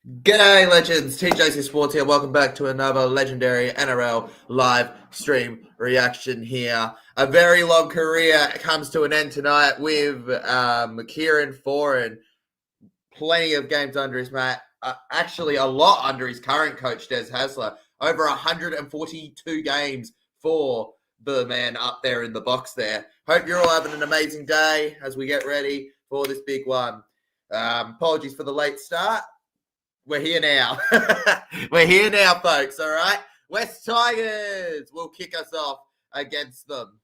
G'day, legends. TJC Sports here. Welcome back to another legendary NRL live stream reaction here. A very long career comes to an end tonight with Kieran Foran. Plenty of games under his mat. Actually, a lot under his current coach, Des Hasler. Over 142 games for the man up there in the box there. Hope you're all having an amazing day as we get ready for this big one. Apologies for the late start. We're here now. We're here now, folks, all right? West Tigers will kick us off against them.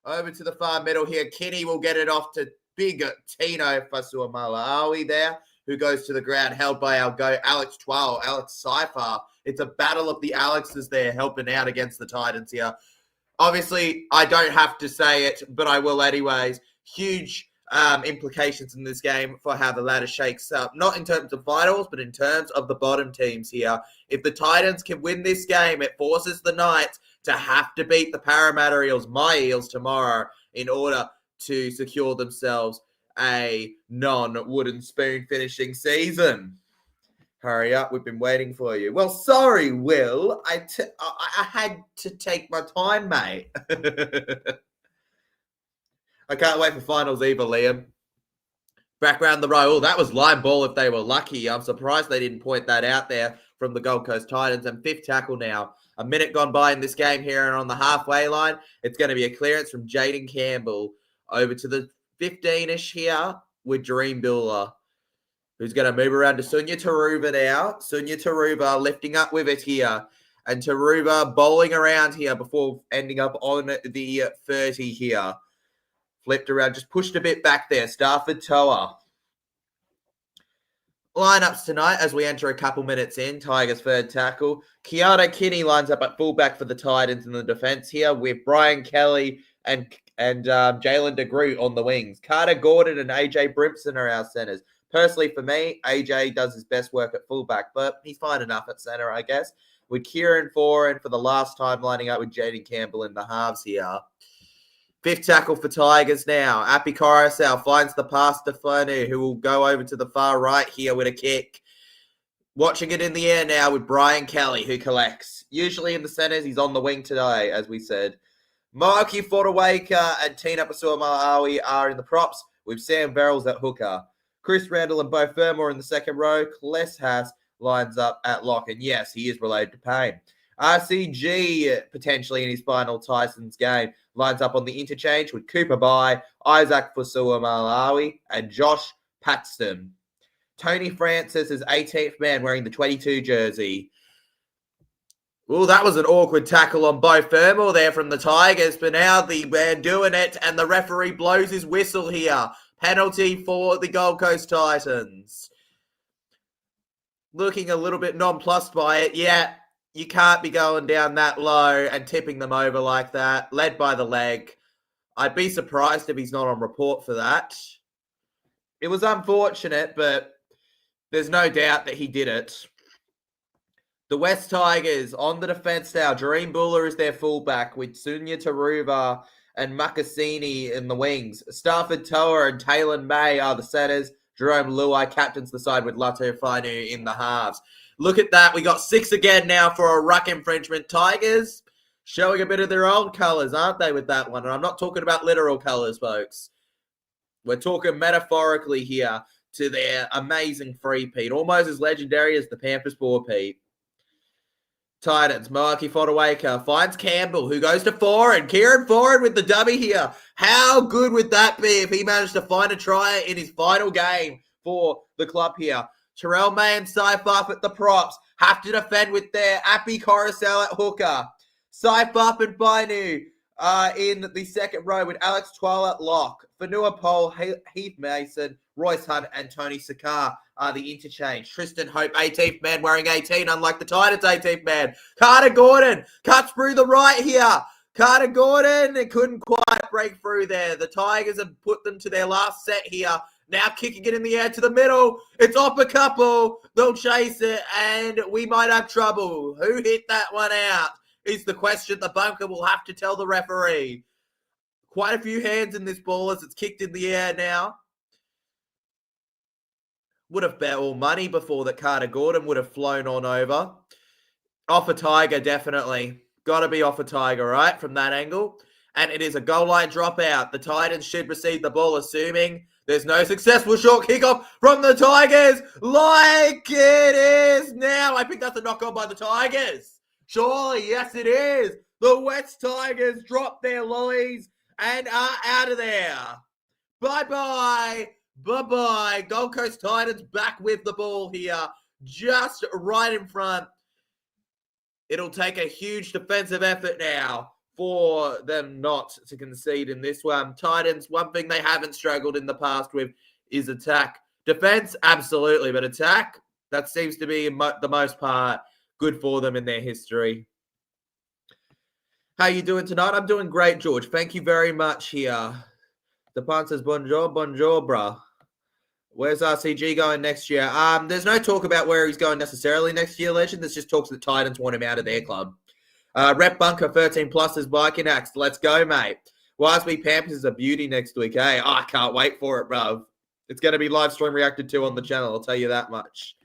Over to the far middle here. Kenny will get it off to big Tino Fasuamalawi there, who goes to the ground, held by our go Alex Twal, Alex Seifert. It's a battle of the Alexes there helping out against the Titans here. Obviously, I don't have to say it, but I will anyways. Huge implications in this game for how the ladder shakes up. Not in terms of finals, but in terms of the bottom teams here. If the Titans can win this game, it forces the Knights to have to beat the Parramatta Eels, my Eels, tomorrow in order to secure themselves a non-wooden spoon finishing season. Hurry up, we've been waiting for you. Well, sorry, Will. I had to take my time, mate. I can't wait for finals either, Liam. Back round the row. Oh, that was line ball if they were lucky. I'm surprised they didn't point that out there from the Gold Coast Titans. And fifth tackle now. A minute gone by in this game here and on the halfway line. It's going to be a clearance from Jaden Campbell over to the 15-ish here with Dream Buller, who's going to move around to Sunya Taruba now. Sunya Taruba lifting up with it here. And Taruba bowling around here before ending up on the 30 here. Flipped around, just pushed a bit back there. Stafford Toa. Lineups tonight as we enter a couple minutes in. Tigers third tackle. Keanu Kinney lines up at fullback for the Titans in the defense here with Brian Kelly and Jalen DeGroot on the wings. Carter Gordon and AJ Brimson are our centers. Personally, for me, AJ does his best work at fullback, but he's fine enough at center, I guess. With Kieran Foran for the last time lining up with Jaden Campbell in the halves here. Fifth tackle for Tigers now. Api Coruscant finds the pass to Flanu, who will go over to the far right here with a kick. Watching it in the air now with Brian Kelly, who collects. Usually in the centers, he's on the wing today, as we said. Moaki Fodawaker and Tina Pasua-Malawi are in the props, with Sam Verrills at hooker. Chris Randall and Bo Fermor in the second row. Kles Haas lines up at lock. And yes, he is related to Payne. RCG, potentially in his final Tyson's game, lines up on the interchange with Cooper Bai, Isaac Fusua-Malawi, and Josh Paxton. Tony Francis is 18th man wearing the 22 jersey. Oh, that was an awkward tackle on Bo Fermor there from the Tigers, but now the man doing it, and the referee blows his whistle here. Penalty for the Gold Coast Titans. Looking a little bit nonplussed by it. Yeah, you can't be going down that low and tipping them over like that. Led by the leg. I'd be surprised if he's not on report for that. It was unfortunate, but there's no doubt that he did it. The West Tigers on the defense now. Dream Buller is their fullback with Sunya Taruba and Makasini in the wings. Stafford Toa and Taylor May are the centers. Jerome Luai captains the side with Latu Fainu in the halves. Look at that. We got 6 again now for a ruck infringement. Tigers showing a bit of their old colours, aren't they, with that one? And I'm not talking about literal colours, folks. We're talking metaphorically here to their amazing three-peat. Almost as legendary as the Panthers four-peat. Titans, Moaki Fodawaker finds Campbell, who goes to Foran. Kieran Foran with the dummy here. How good would that be if he managed to find a try in his final game for the club here? Terrell May and Seifert at the props. Have to defend with their Api Coruscant at hooker. Seifert and Bainu in the second row with Alex Twal at lock. Fanua Pole, Heath Mason, Royce Hunt, and Tony Sakar are the interchange. Tristan Hope, 18th man, wearing 18, unlike the Titans' 18th man. Carter Gordon cuts through the right here. Carter Gordon, it couldn't quite break through there. The Tigers have put them to their last set here. Now kicking it in the air to the middle. It's off a couple. They'll chase it, and we might have trouble. Who hit that one out is the question the bunker will have to tell the referee. Quite a few hands in this ball as it's kicked in the air now. Would have bet all money before that Carter Gordon would have flown on over. Off a Tiger, definitely. Got to be off a Tiger, right, from that angle. And it is a goal line dropout. The Titans should receive the ball, assuming there's no successful short kickoff from the Tigers, like it is now. I think that's a knock on by the Tigers. Surely, yes, it is. The West Tigers drop their lollies and are out of there. Bye-bye. Bye-bye. Gold Coast Titans back with the ball here, just right in front. It'll take a huge defensive effort now for them not to concede in this one. Titans, one thing they haven't struggled in the past with is attack. Defense, absolutely, but attack, that seems to be the most part good for them in their history. How you doing tonight? I'm doing great, George. Thank you very much here. The punt says, bonjour, bruh. Where's RCG going next year? There's no talk about where he's going necessarily next year, Legend. There's just talks that Titans want him out of their club. Rep Bunker 13 plus is biking axe. Let's go, mate. Wisby Panthers is a beauty next week, eh? Oh, I can't wait for it, bro. It's going to be live stream reacted to on the channel, I'll tell you that much.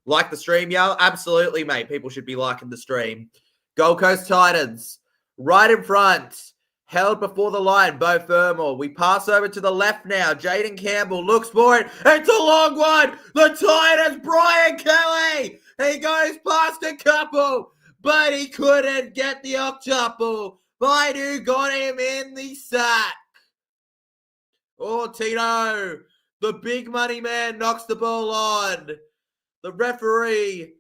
Like the stream, y'all? Absolutely, mate. People should be liking the stream. Gold Coast Titans, right in front. Held before the line, Bo Fermor. We pass over to the left now. Jaden Campbell looks for it. It's a long one. The Titans, Brian Kelly. He goes past a couple, but he couldn't get the octuple. Baidu got him in the sack. Oh, Tito, the big money man, knocks the ball on. The referee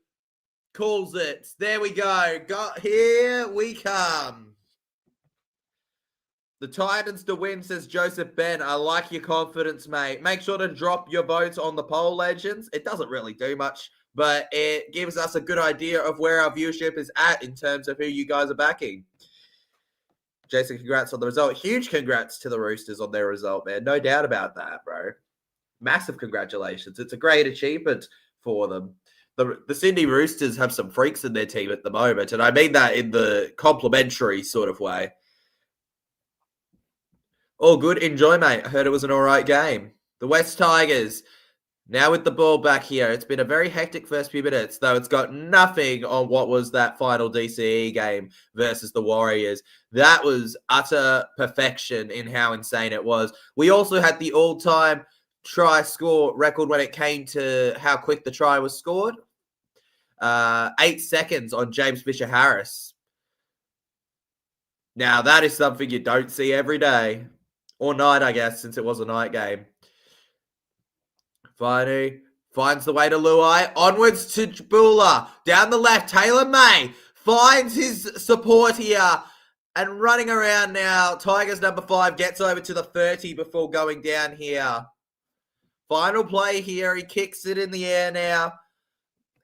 calls it. There we go. Here we come. The Titans to win, says Joseph Ben. I like your confidence, mate. Make sure to drop your votes on the poll, Legends. It doesn't really do much, but it gives us a good idea of where our viewership is at in terms of who you guys are backing. Jason, congrats on the result. Huge congrats to the Roosters on their result, man. No doubt about that, bro. Massive congratulations. It's a great achievement for them. The Sydney Roosters have some freaks in their team at the moment, and I mean that in the complimentary sort of way. All good. Enjoy, mate. I heard it was an all right game. The West Tigers, now with the ball back here. It's been a very hectic first few minutes, though it's got nothing on what was that final DCE game versus the Warriors. That was utter perfection in how insane it was. We also had the all-time try score record when it came to how quick the try was scored. 8 seconds on James Fisher-Harris. Now, that is something you don't see every day. Or night, I guess, since it was a night game. Finey finds the way to Luai. Onwards to Bula. Down the left, Taylor May finds his support here. And running around now, Tigers number 5 gets over to the 30 before going down here. Final play here. He kicks it in the air now.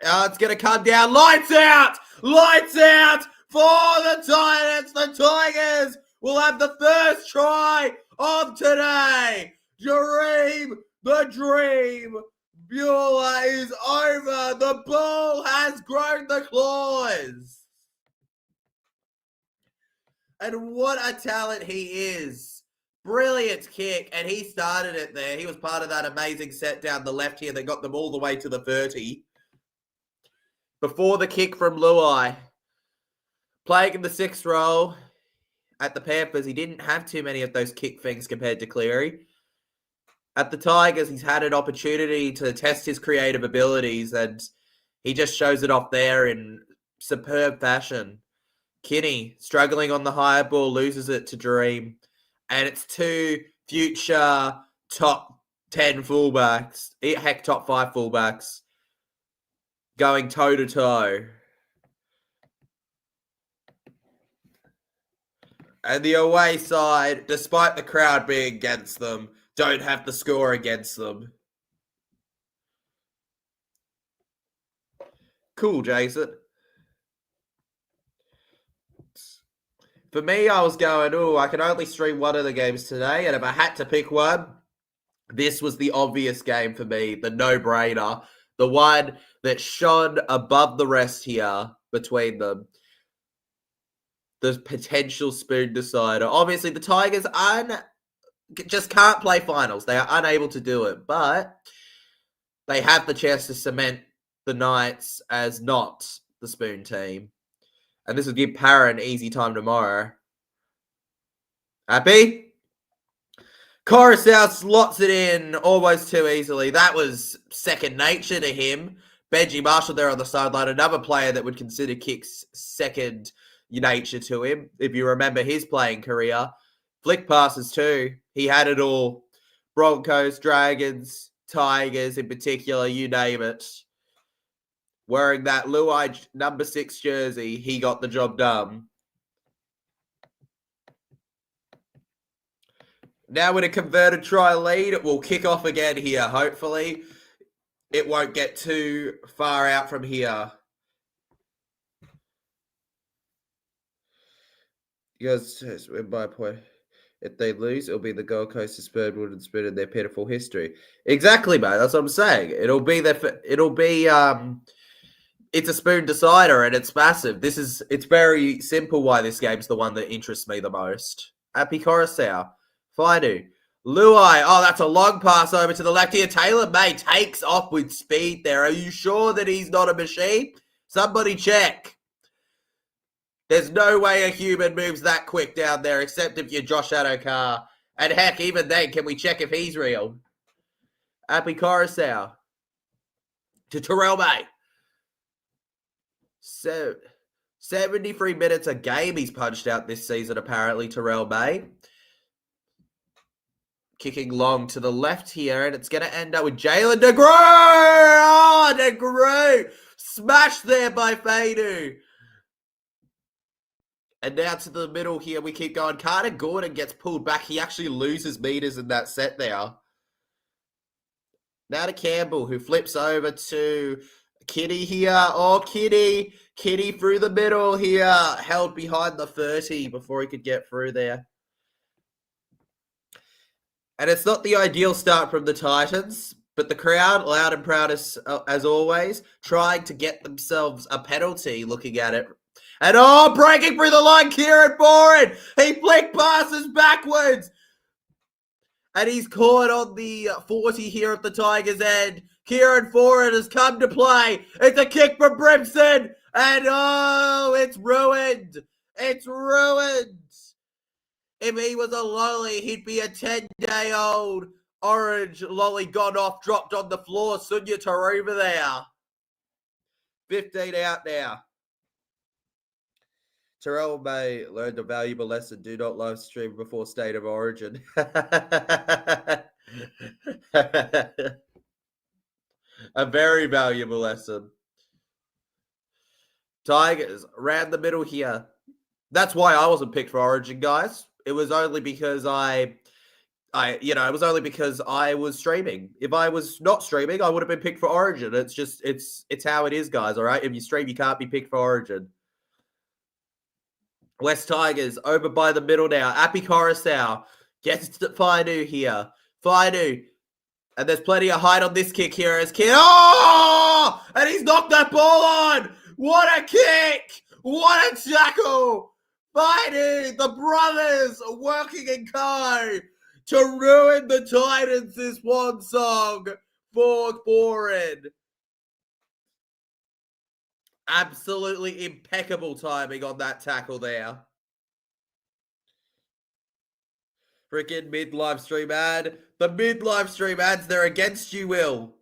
It's going to come down. Lights out! Lights out for the Titans. The Tigers will have the first try of today. Dream, the dream. Beulah is over. The ball has grown the claws. And what a talent he is. Brilliant kick, and he started it there. He was part of that amazing set down the left here that got them all the way to the 30. Before the kick from Luai. Playing in the 6th role at the Panthers, he didn't have too many of those kick things compared to Cleary. At the Tigers, he's had an opportunity to test his creative abilities, and he just shows it off there in superb fashion. Kinney, struggling on the higher ball, loses it to Dream. And it's 2 future top 10 fullbacks, heck, top 5 fullbacks, going toe-to-toe. And the away side, despite the crowd being against them, don't have the score against them. Cool, Jason. For me, I was going, I can only stream one of the games today, and if I had to pick one, this was the obvious game for me, the no-brainer, the one that shone above the rest here between them. The potential spoon decider. Obviously, the Tigers just can't play finals. They are unable to do it. But they have the chance to cement the Knights as not the spoon team. And this will give Para an easy time tomorrow. Happy? Coruscant slots it in almost too easily. That was second nature to him. Benji Marshall there on the sideline, another player that would consider kicks second nature to him, if you remember his playing career. Flick passes too. He had it all. Broncos, Dragons, Tigers in particular, you name it. Wearing that Luai number 6 jersey, he got the job done. Now with a converted try lead, it will kick off again here. Hopefully, it won't get too far out from here. You guys win by a point. If they lose, it'll be the Gold Coast Spurwood and Spoon in their pitiful history. Exactly, mate. That's what I'm saying. It'll be it's a spoon decider and it's massive. It's very simple why this game's the one that interests me the most. Happy Coruscant. Faidu. Luai. Oh, that's a long pass over to the left here. Taylor May takes off with speed there. Are you sure that he's not a machine? Somebody check. There's no way a human moves that quick down there, except if you're Josh Adokar. And heck, even then, can we check if he's real? Happy Coruscant. To Terrell May. So, 73 minutes a game he's punched out this season, apparently, Terrell May. Kicking long to the left here, and it's going to end up with Jalen DeGroot. Oh, DeGroot. Smashed there by Fadu. And now to the middle here, we keep going. Carter Gordon gets pulled back. He actually loses meters in that set there. Now to Campbell, who flips over to Kitty here. Oh, Kitty. Kitty through the middle here. Held behind the 30 before he could get through there. And it's not the ideal start from the Titans, but the crowd, loud and proud as always, trying to get themselves a penalty looking at it. And breaking through the line, Kieran Foran. He flick passes backwards. And he's caught on the 40 here at the Tigers' end. Kieran Foran has come to play. It's a kick from Brimson. And it's ruined. It's ruined. If he was a lolly, he'd be a 10-day-old orange lolly gone off, dropped on the floor. Sunya Taruva there. 15 out now. Terrell May learned a valuable lesson. Do not live stream before State of Origin. A very valuable lesson. Tigers around the middle here. That's why I wasn't picked for Origin, guys. It was only because it was only because I was streaming. If I was not streaming, I would have been picked for Origin. It's just, it's how it is, guys, all right? If you stream, you can't be picked for Origin. West Tigers over by the middle now. Appy Coruscant gets to Faidu here. Faidu. And there's plenty of height on this kick here as Kid. Oh! And he's knocked that ball on. What a kick. What a tackle. Faidu, the brothers are working in co to ruin the Titans this one song for Foran. Absolutely impeccable timing on that tackle there. Freaking mid-live stream ad. The mid-live stream ads, they're against you, Will.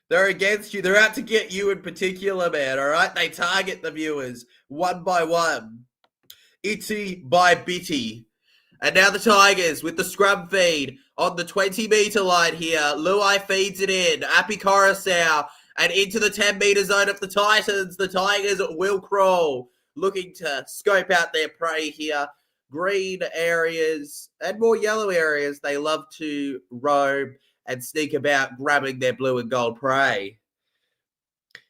They're against you. They're out to get you in particular, man, all right? They target the viewers one by one. Itty by bitty. And now the Tigers with the scrum feed on the 20-meter line here. Luai feeds it in. Appy Coruscant. And into the 10-meter zone of the Titans. The Tigers will crawl. Looking to scope out their prey here. Green areas and more yellow areas. They love to roam and sneak about grabbing their blue and gold prey.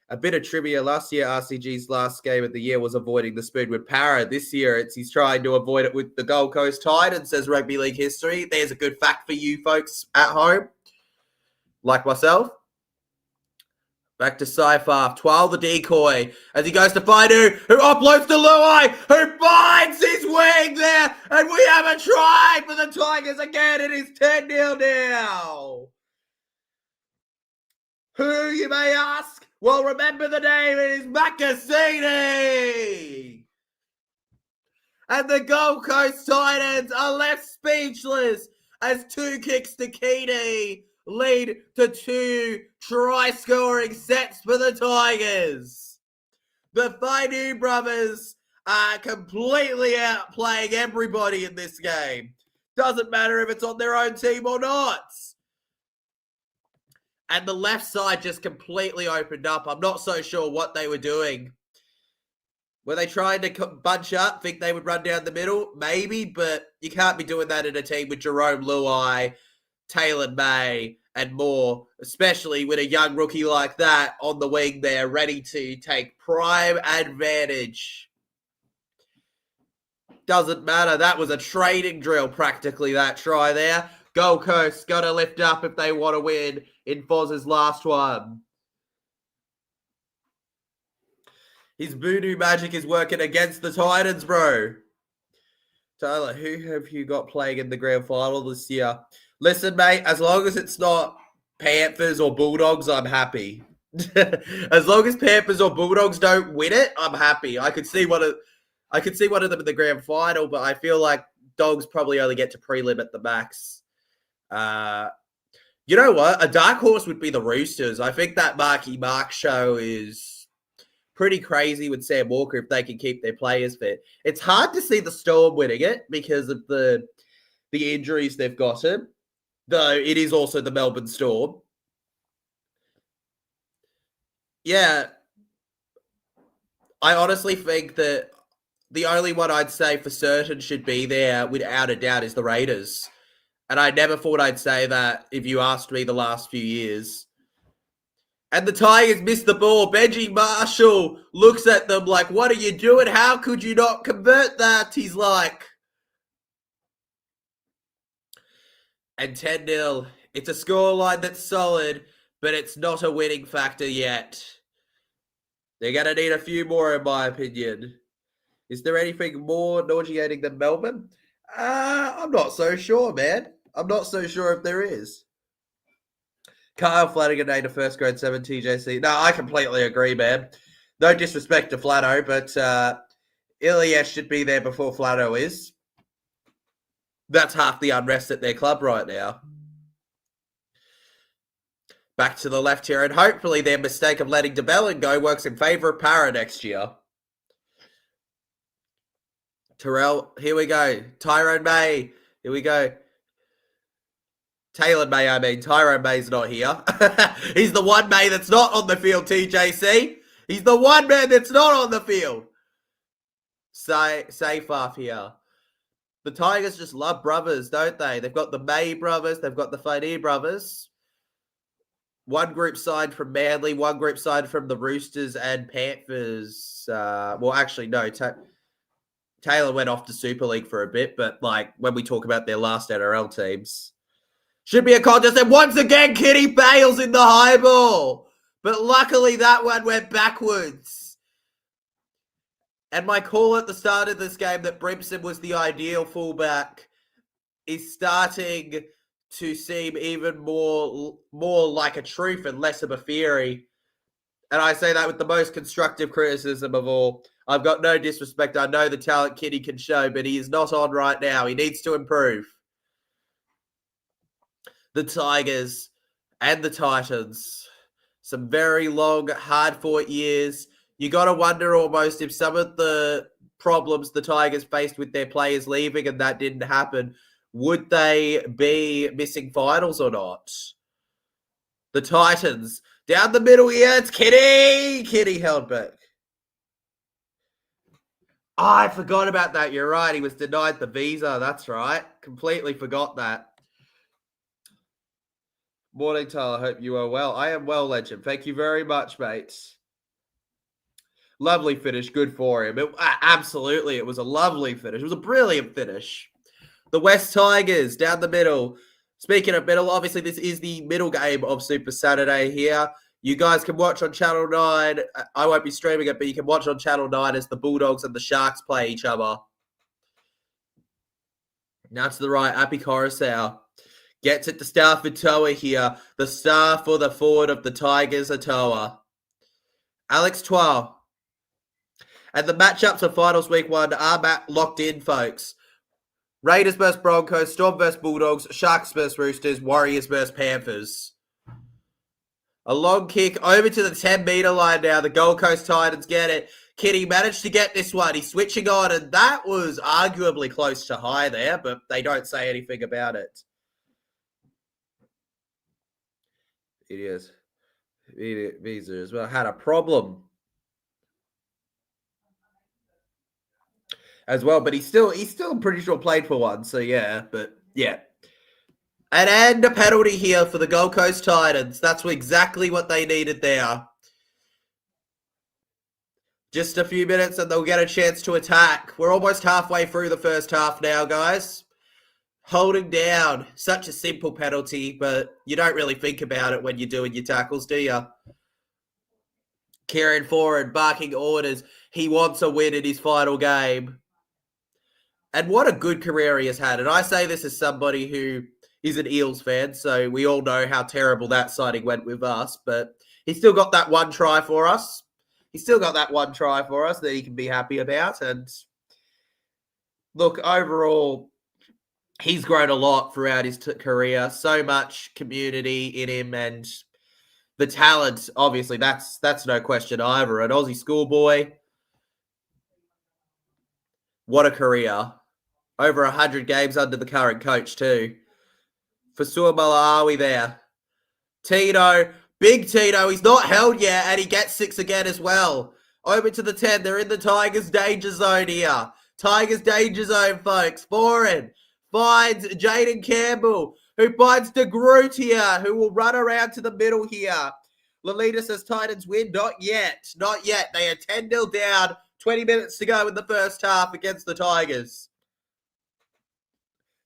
A bit of trivia. Last year, RCG's last game of the year was avoiding the spoon with Para. This year, he's trying to avoid it with the Gold Coast Titans, says Rugby League history. There's a good fact for you folks at home, like myself. Back to Saifaf, Twal the decoy, as he goes to Faidu, who uploads to Luai, who finds his wing there, and we have a try for the Tigers again. It is 10-0 now. Who, you may ask? Well, remember the name, it is Macassini! And the Gold Coast Titans are left speechless as 2 kicks to Keaney lead to 2 try-scoring sets for the Tigers. The Fainu brothers are completely outplaying everybody in this game. Doesn't matter if it's on their own team or not. And the left side just completely opened up. I'm not so sure what they were doing. Were they trying to bunch up, think they would run down the middle? Maybe, but you can't be doing that in a team with Jerome Luai, Taylor May, and more, especially with a young rookie like that on the wing there, ready to take prime advantage. Doesn't matter. That was a trading drill, practically, that try there. Gold Coast got to lift up if they want to win in Foz's last one. His voodoo magic is working against the Titans, bro. Tyler, who have you got playing in the grand final this year? Listen, mate, as long as it's not Panthers or Bulldogs, I'm happy. As long as Panthers or Bulldogs don't win it, I'm happy. I could see one of them in the grand final, but I feel like Dogs probably only get to prelim at the max. You know what? A dark horse would be the Roosters. I think that Marky Mark show is pretty crazy with Sam Walker if they can keep their players fit. It's hard to see the Storm winning it because of the injuries they've gotten, though it is also the Melbourne Storm. Yeah, I honestly think that the only one I'd say for certain should be there without a doubt is the Raiders. And I never thought I'd say that if you asked me the last few years. And the Tigers missed the ball. Benji Marshall looks at them like, what are you doing? How could you not convert that? He's like. And 10-0. It's a scoreline that's solid, but it's not a winning factor yet. They're going to need a few more, in my opinion. Is there anything more nauseating than Melbourne? I'm not so sure, man. I'm not so sure if there is. Kyle Flanagan named a first grade 7 TJC. No, I completely agree, man. No disrespect to Flano, but Ilias should be there before Flano is. That's half the unrest at their club right now. Back to the left here, and hopefully their mistake of letting DeBellin go works in favour of Para next year. Terrell, here we go. Tyrone May, here we go. Taylor May, I mean. Tyrone May's not here. He's the one May that's not on the field, TJC. He's the one man that's not on the field. Safe off here. The Tigers just love brothers, don't they? They've got the May brothers. They've got the Fainu brothers. One group side from Manly, one group side from the Roosters and Panthers. Well, actually, no. Taylor went off to Super League for a bit, but like when we talk about their last NRL teams. Should be a contest. And once again, Kitty bails in the high ball. But luckily, that one went backwards. And my call at the start of this game that Brimson was the ideal fullback is starting to seem even more like a truth and less of a theory. And I say that with the most constructive criticism of all. I've got no disrespect. I know the talent Kitty can show, but he is not on right now. He needs to improve. The Tigers and the Titans. Some very long, hard-fought years. You got to wonder almost if some of the problems the Tigers faced with their players leaving and that didn't happen, would they be missing finals or not? The Titans. Down the middle here, it's Kitty. Kitty held back. Oh, I forgot about that. You're right. He was denied the visa. That's right. Completely forgot that. Morning, Tyler. Hope you are well. I am well, Legend. Thank you very much, mates. Lovely finish. Good for him. Absolutely. It was a lovely finish. It was a brilliant finish. The West Tigers down the middle. Speaking of middle, obviously this is the middle game of Super Saturday here. You guys can watch on Channel 9. I won't be streaming it, but you can watch on Channel 9 as the Bulldogs and the Sharks play each other. Now to the right, Api Coruscant. Gets it to Stafford Toa here. The star for the forward of the Tigers are Toa. Alex Twal. And the matchups for finals week 1 are locked in, folks. Raiders versus Broncos, Storm versus Bulldogs, Sharks versus Roosters, Warriors versus Panthers. A long kick over to the 10-metre line now. The Gold Coast Titans get it. Kitty managed to get this one. He's switching on, and that was arguably close to high there, but they don't say anything about it. It is. Visa as well had a problem as well, but he's still pretty sure played for one. So yeah, but yeah. And a penalty here for the Gold Coast Titans. That's exactly what they needed there. Just a few minutes and they'll get a chance to attack. We're almost halfway through the first half now, guys. Holding down. Such a simple penalty, but you don't really think about it when you're doing your tackles, do you? Kieran Foran barking orders. He wants a win in his final game. And what a good career he has had. And I say this as somebody who is an Eels fan, so we all know how terrible that signing went with us. But he's still got that one try for us. He's still got that one try for us that he can be happy about. And look, overall, he's grown a lot throughout his career. So much community in him, and the talent, obviously, that's no question either. An Aussie schoolboy. What a career. Over 100 games under the current coach too. Fasua Malawi there. Tino. Big Tino. He's not held yet, and he gets 6 again as well. Over to the 10. They're in the Tigers danger zone here. Tigers danger zone, folks. Foran finds Jaden Campbell, who finds DeGroot here, who will run around to the middle here. Lolita says Titans win. Not yet. Not yet. They are 10-0 down. 20 minutes to go in the first half against the Tigers.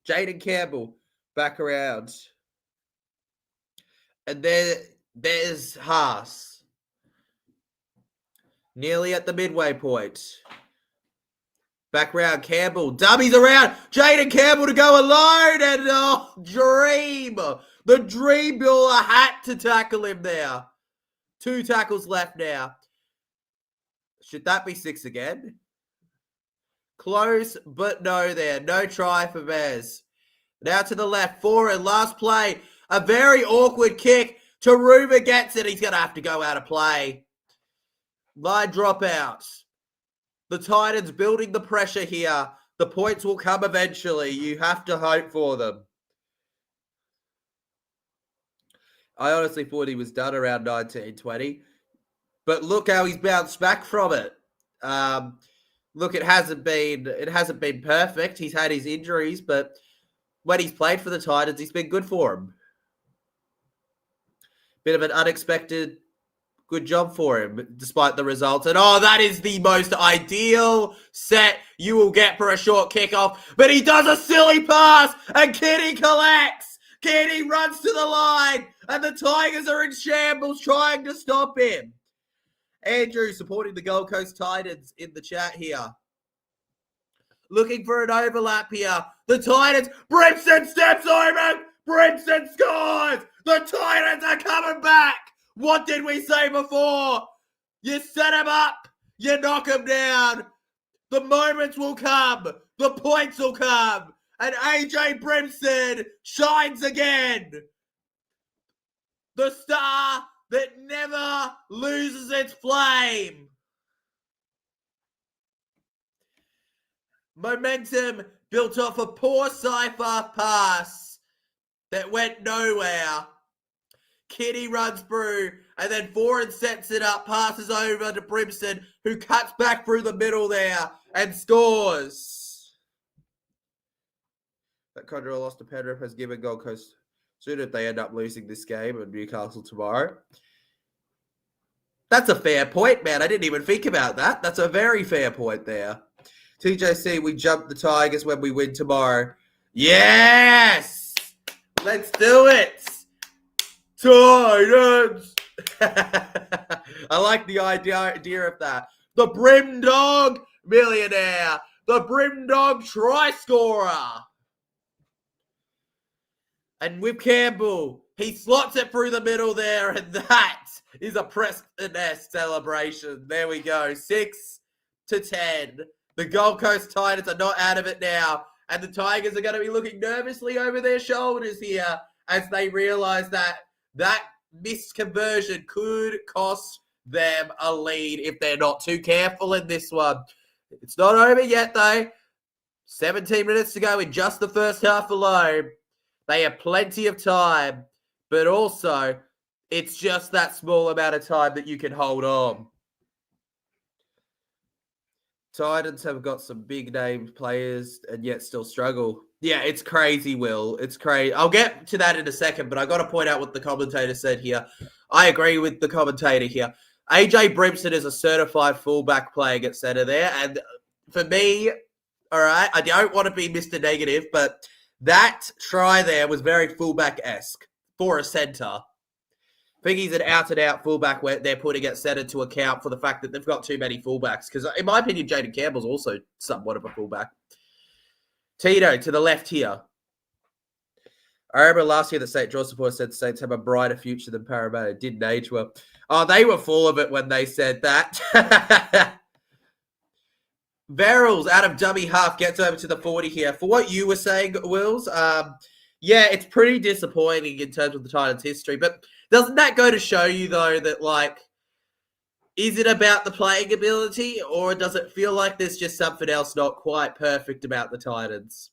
Jaden Campbell back around. And there's Haas. Nearly at the midway point. Back round, Campbell. Dummies around. Jaden Campbell to go alone. And Dream. The Dream Buller had to tackle him there. 2 tackles left now. Should that be 6 again? Close, but no there. No try for Bez. Now to the left. Foran, last play. A very awkward kick. Taruva gets it. He's going to have to go out of play. Line dropouts. The Titans building the pressure here. The points will come eventually. You have to hope for them. I honestly thought he was done around 1920. But look how he's bounced back from it. Look, it hasn't been perfect. He's had his injuries, but when he's played for the Titans, he's been good for him. Bit of an unexpected good job for him, despite the results. And that is the most ideal set you will get for a short kickoff. But he does a silly pass, and Kitty collects. Kitty runs to the line, and the Tigers are in shambles trying to stop him. Andrew supporting the Gold Coast Titans in the chat here. Looking for an overlap here. The Titans, Brimson steps over. Brimson scores. The Titans are coming back. What did we say before? You set him up. You knock him down. The moments will come. The points will come. And AJ Brimson shines again. The star that never loses its flame. Momentum built off a poor Cypher pass that went nowhere. Kitty runs through, and then Foran sets it up, passes over to Brimson, who cuts back through the middle there and scores. That Condor lost to Penrith has given Gold Coast soon if they end up losing this game and Newcastle tomorrow. That's a fair point, man. I didn't even think about that. That's a very fair point there. TJC, we jump the Tigers when we win tomorrow. Yes! Let's do it! Titans! I like the idea of that. The Brim Dog millionaire. The Brim Dog try scorer. And with Campbell, he slots it through the middle there, and that is a Preston-esque celebration. There we go. 6-10. The Gold Coast Titans are not out of it now, and the Tigers are going to be looking nervously over their shoulders here as they realise that that missed conversion could cost them a lead if they're not too careful in this one. It's not over yet, though. 17 minutes to go in just the first half alone. They have plenty of time, but also it's just that small amount of time that you can hold on. Titans have got some big name players and yet still struggle. Yeah, it's crazy, Will. It's crazy. I'll get to that in a second, but I got to point out what the commentator said here. I agree with the commentator here. AJ Brimson is a certified fullback playing at centre there, and for me, all right, I don't want to be Mr. Negative, but that try there was very fullback-esque for a centre. I think he's an out-and-out fullback where they're putting at centre to account for the fact that they've got too many fullbacks. Because in my opinion, Jaden Campbell's also somewhat of a fullback. Tito to the left here. I remember last year the St. George supporters said Saints have a brighter future than Parramatta. It didn't age well. Oh, they were full of it when they said that. Verrills out of dummy half gets over to the 40 here. For what you were saying, Wills, yeah, it's pretty disappointing in terms of the Titans' history. But doesn't that go to show you, though, that, like, is it about the playing ability, or does it feel like there's just something else not quite perfect about the Titans?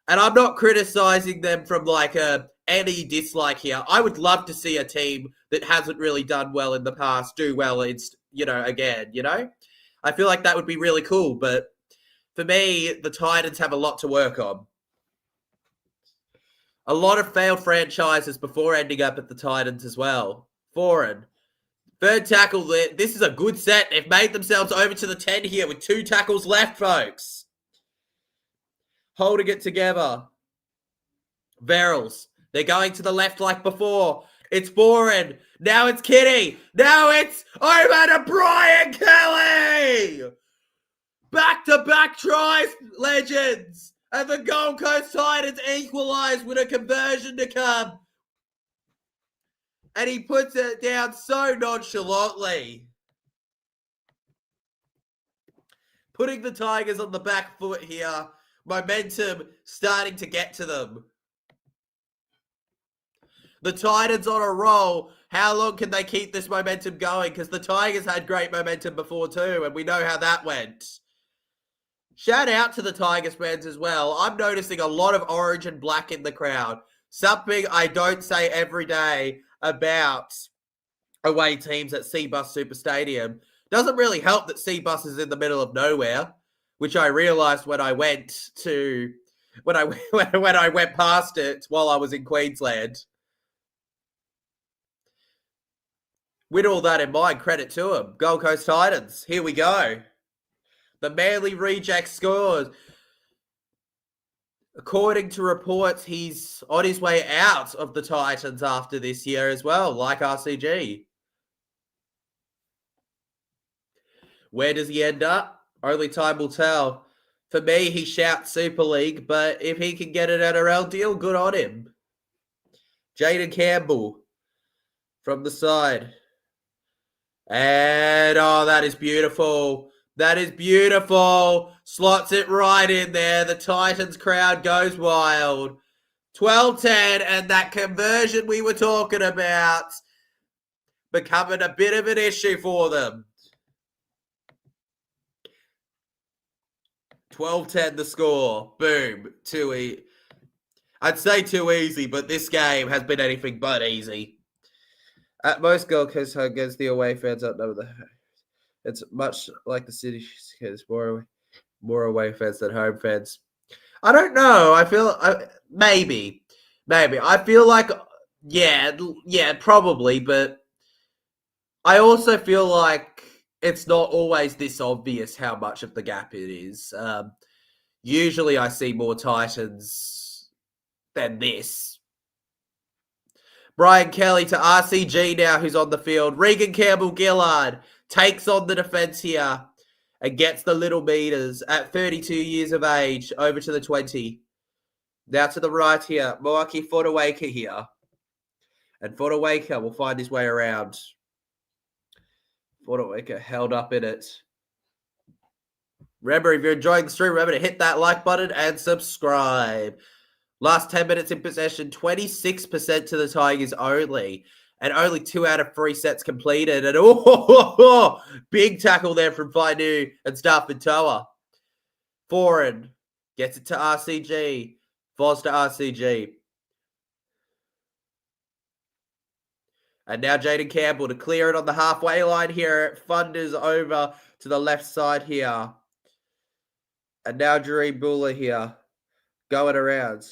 And I'm not criticizing them from, like, any dislike here. I would love to see a team that hasn't really done well in the past do well, again. I feel like that would be really cool, but for me, the Titans have a lot to work on. A lot of failed franchises before ending up at the Titans as well. Foreign. Third tackle, this is a good set. They've made themselves over to the 10 here with 2 tackles left, folks. Holding it together. Verrills. They're going to the left like before. It's Foreign. Now it's Kitty. Now it's over to Brian Kelly. Back-to-back tries, legends. And the Gold Coast Titans equalize with a conversion to come. And he puts it down so nonchalantly. Putting the Tigers on the back foot here. Momentum starting to get to them. The Titans on a roll. How long can they keep this momentum going? Because the Tigers had great momentum before too, and we know how that went. Shout out to the Tigers fans as well. I'm noticing a lot of orange and black in the crowd. Something I don't say every day about away teams at Cbus Super Stadium. Doesn't really help that Cbus is in the middle of nowhere, which I realised when I went past it while I was in Queensland. With all that in mind, credit to him. Gold Coast Titans, here we go. The Manly reject scores. According to reports, he's on his way out of the Titans after this year as well, like RCG. Where does he end up? Only time will tell. For me, he shouts Super League, but if he can get an NRL deal, good on him. Jaden Campbell from the side. And, oh, that is beautiful. That is beautiful. Slots it right in there. The Titans crowd goes wild. 12-10, and that conversion we were talking about becoming a bit of an issue for them. 12-10 the score. Boom. I'd say too easy, but this game has been anything but easy. At most, Gold Coast against the away fans outnumber the. It's much like the city. There's more away fans than home fans. I don't know. I feel maybe. I feel like yeah, probably, but I also feel like it's not always this obvious how much of the gap it is. Usually, I see more Titans than this. Brian Kelly to RCG now, who's on the field. Regan Campbell-Gillard takes on the defense here and gets the little meters at 32 years of age over to the 20. Now to the right here, Moaki Fodawaker here. And Fodawaker will find his way around. Fodawaker held up in it. Remember, if you're enjoying the stream, remember to hit that like button and subscribe. Last 10 minutes in possession, 26% to the Tigers only. And only 2 out of 3 sets completed. And big tackle there from Fainu and Stafford Toa. Foreign gets it to RCG. Falls to RCG. And now Jaden Campbell to clear it on the halfway line here. Funders over to the left side here. And now Dream Buller here. Going around.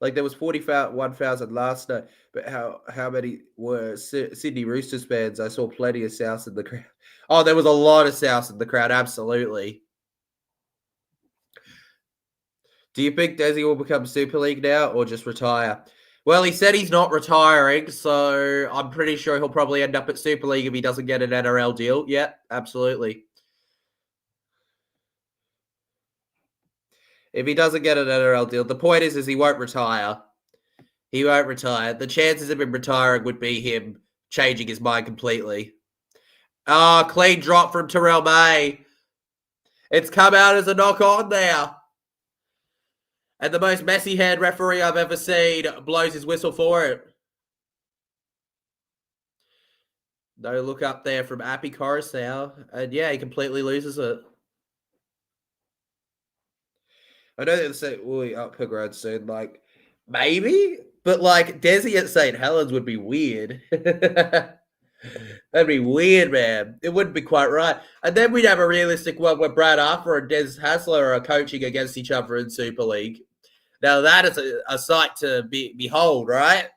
Like there was 41,000 last night, but how many were Sydney Roosters fans? I saw plenty of Souths in the crowd. Oh, there was a lot of Souths in the crowd, absolutely. Do you think Desi will become Super League now or just retire? Well, he said he's not retiring, so I'm pretty sure he'll probably end up at Super League if he doesn't get an NRL deal. Yeah, absolutely. If he doesn't get an NRL deal, the point is he won't retire. He won't retire. The chances of him retiring would be him changing his mind completely. Oh, clean drop from Terrell May. It's come out as a knock on there. And the most messy hand referee I've ever seen blows his whistle for it. No look up there from Appy Coruscant. And yeah, he completely loses it. I know they're saying, will he up ground soon? Like, maybe? But like, Desi at St. Helens would be weird. That'd be weird, man. It wouldn't be quite right. And then we'd have a realistic one where Brad Arthur and Des Hasler are coaching against each other in Super League. Now that is a sight to behold, right?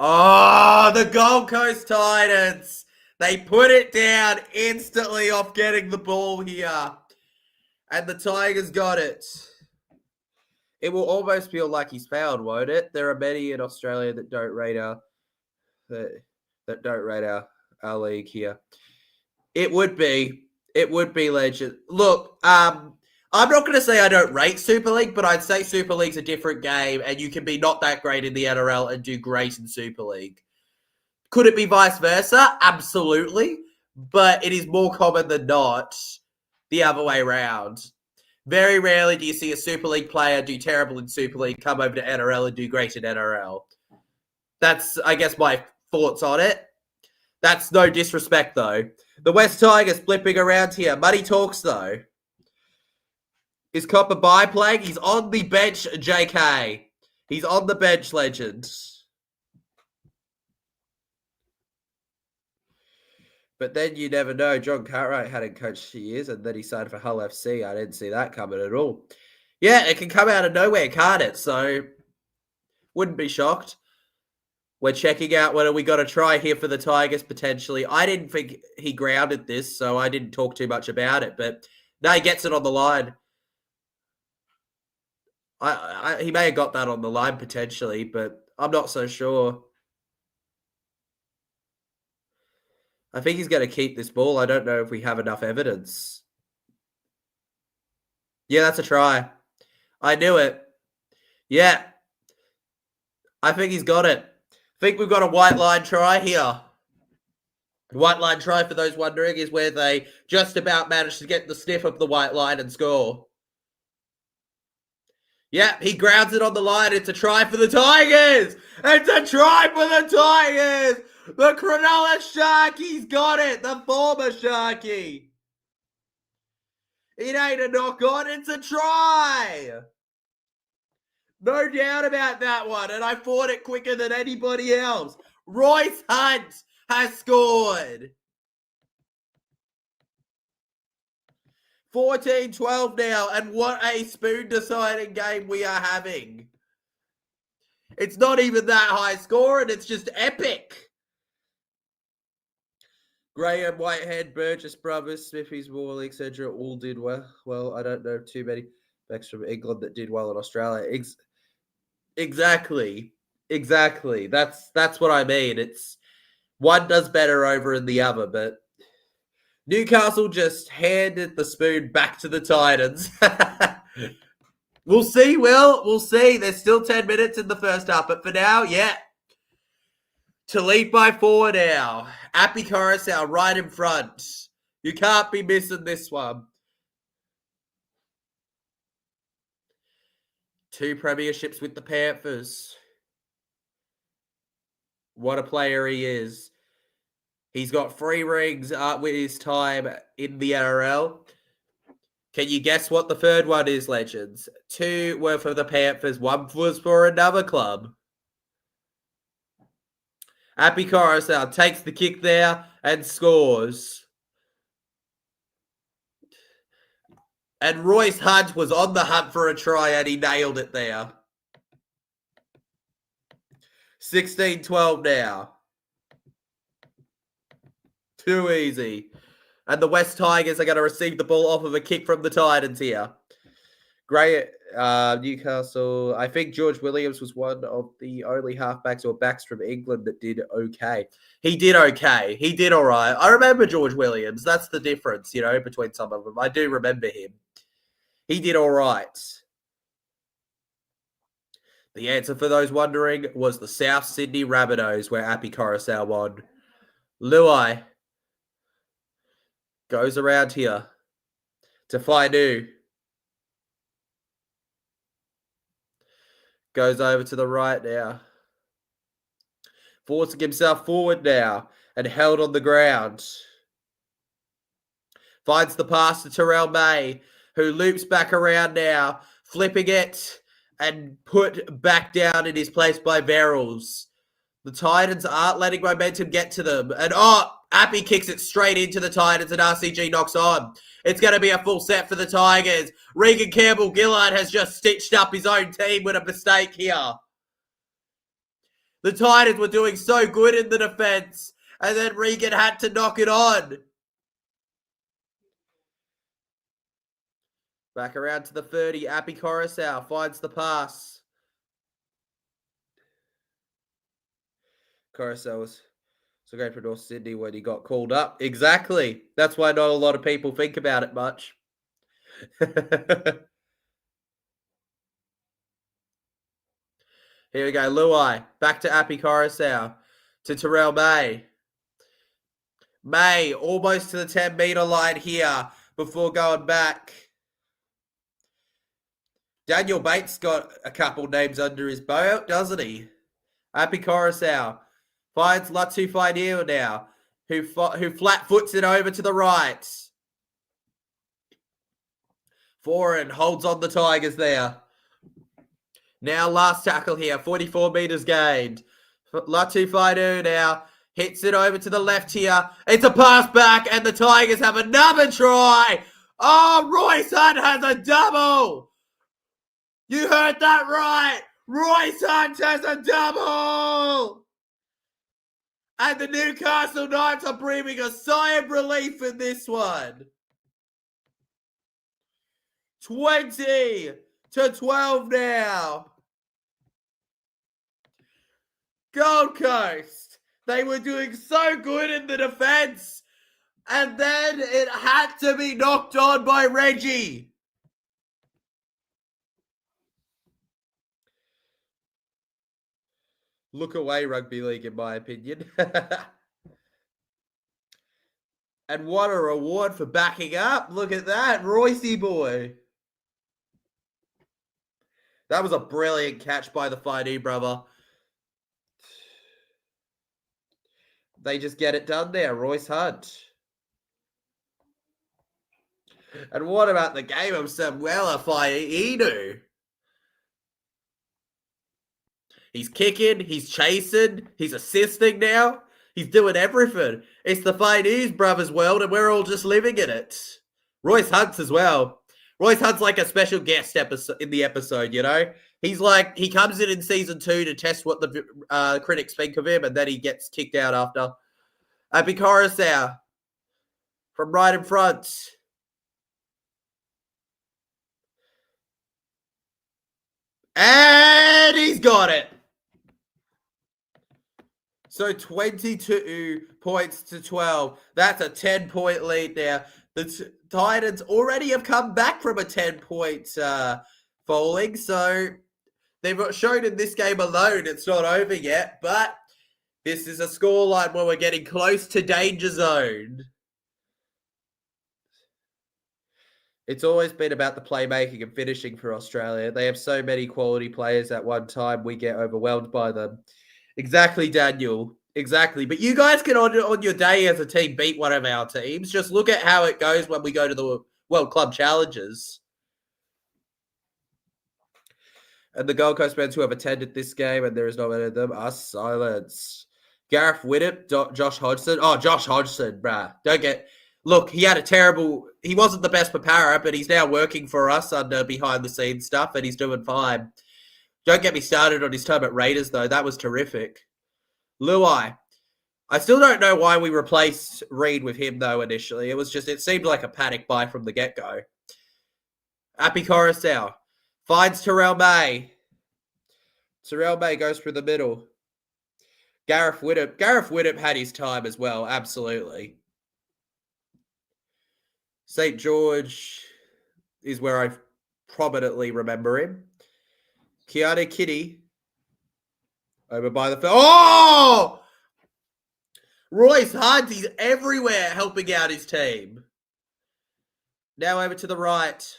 Oh, the Gold Coast Titans. They put it down instantly off getting the ball here. And the Tigers got it. It will almost feel like he's fouled, won't it? There are many in Australia that don't rate our league here. It would be legend. Look, I'm not going to say I don't rate Super League, but I'd say Super League's a different game, and you can be not that great in the NRL and do great in Super League. Could it be vice versa? Absolutely. But it is more common than not the other way around. Very rarely do you see a Super League player do terrible in Super League, come over to NRL and do great in NRL. That's, I guess, my thoughts on it. That's no disrespect, though. The West Tigers flipping around here. Money talks, though. Is Copper by playing? He's on the bench, JK. He's on the bench, legend. But then you never know. John Cartwright hadn't coached for years, and then he signed for Hull FC. I didn't see that coming at all. Yeah, it can come out of nowhere, can't it? So, wouldn't be shocked. We're checking out whether we got a try here for the Tigers, potentially. I didn't think he grounded this, so I didn't talk too much about it. But, no, he gets it on the line. He may have got that on the line, potentially, but I'm not so sure. I think he's going to keep this ball. I don't know if we have enough evidence. Yeah, that's a try. I knew it. Yeah. I think he's got it. I think we've got a white line try here. White line try, for those wondering, is where they just about managed to get the sniff of the white line and score. Yeah, he grounds it on the line. It's a try for the Tigers. It's a try for the Tigers. The Cronulla Sharkies got it. The former Sharky. It ain't a knock on. It's a try. No doubt about that one. And I fought it quicker than anybody else. Royce Hunt has scored. 14-12 now. And what a spoon-deciding game we are having. It's not even that high score, and it's just epic. Graham, Whitehead, Burgess Brothers, Smithies, Morley, etc. all did well. Well, I don't know too many backs from England that did well in Australia. Exactly. That's what I mean. It's one does better over in the other, but Newcastle just handed the spoon back to the Titans. We'll see, Will. We'll see. There's still 10 minutes in the first half, but for now, yeah. To lead by 4 now. Appy Coruscant right in front. You can't be missing this one. 2 premierships with the Panthers. What a player he is. He's got 3 rings with his time in the NRL. Can you guess what the third one is, Legends? 2 were for the Panthers, 1 was for another club. Appy Coruscant takes the kick there and scores. And Royce Hunt was on the hunt for a try and he nailed it there. 16-12 now. Too easy. And the West Tigers are going to receive the ball off of a kick from the Titans here. Great. Newcastle. I think George Williams was one of the only halfbacks or backs from England that did okay. He did okay. He did all right. I remember George Williams. That's the difference, between some of them. I do remember him. He did all right. The answer for those wondering was the South Sydney Rabbitohs, where Appy Coruscant won. Luai goes around here to Fainu. Goes over to the right now. Forcing himself forward now and held on the ground. Finds the pass to Terrell May, who loops back around now, flipping it and put back down in his place by Verrills. The Titans aren't letting momentum get to them. And Appy kicks it straight into the Titans and RCG knocks on. It's going to be a full set for the Tigers. Regan Campbell-Gillard has just stitched up his own team with a mistake here. The Titans were doing so good in the defense, and then Regan had to knock it on. Back around to the 30. Appy Coruscant finds the pass. Coruscant was so great for North Sydney when he got called up. Exactly. That's why not a lot of people think about it much. Here we go. Luai. Back to Appy Coruscant. To Terrell May. May almost to the 10-meter line here before going back. Daniel Bates got a couple names under his belt, doesn't he? Appy Coruscant finds Latu Fainu now, who flat foots it over to the right. Foreign holds on the Tigers there. Now last tackle here, 44 meters gained. Latu Fainu now hits it over to the left here. It's a pass back and the Tigers have another try. Oh, Royce Hunt has a double. You heard that right. Royce Hunt has a double. And the Newcastle Knights are breathing a sigh of relief in this one. 20-12 now. Gold Coast. They were doing so good in the defense. And then it had to be knocked on by Reggie. Look away, rugby league, in my opinion. And what a reward for backing up. Look at that, Roycey boy. That was a brilliant catch by the Fainu brother. They just get it done there, Royce Hunt. And what about the game of Samuela Fainu? He's kicking, he's chasing, he's assisting now. He's doing everything. It's the Fainu's brothers world, and we're all just living in it. Royce Hunt's as well. Royce Hunt's like a special guest episode in the episode, He's like, he comes in season 2 to test what the critics think of him, and then he gets kicked out after. Appy Coruscant from right in front. And he's got it. So 22 points to 12. That's a 10-point lead now. The Titans already have come back from a 10-point falling. So they've shown in this game alone it's not over yet. But this is a scoreline where we're getting close to danger zone. It's always been about the playmaking and finishing for Australia. They have so many quality players at one time, we get overwhelmed by them. Exactly, Daniel. Exactly. But you guys can, on your day as a team, beat one of our teams. Just look at how it goes when we go to the World Club Challenges. And the Gold Coast fans who have attended this game, and there is not many of them, are silenced. Gareth Widdop, Josh Hodgson. Oh, Josh Hodgson, bruh. Look, he had a terrible... He wasn't the best for para, but he's now working for us under behind-the-scenes stuff, and he's doing fine. Don't get me started on his time at Raiders, though. That was terrific. Luai. I still don't know why we replaced Reed with him, though, initially. It seemed like a panic buy from the get-go. Appy Coruscant finds Terrell May. Terrell May goes through the middle. Gareth Widdop had his time as well, absolutely. St. George is where I prominently remember him. Keanu Kitty over by the... Oh! Royce Hunt, he's everywhere helping out his team. Now over to the right.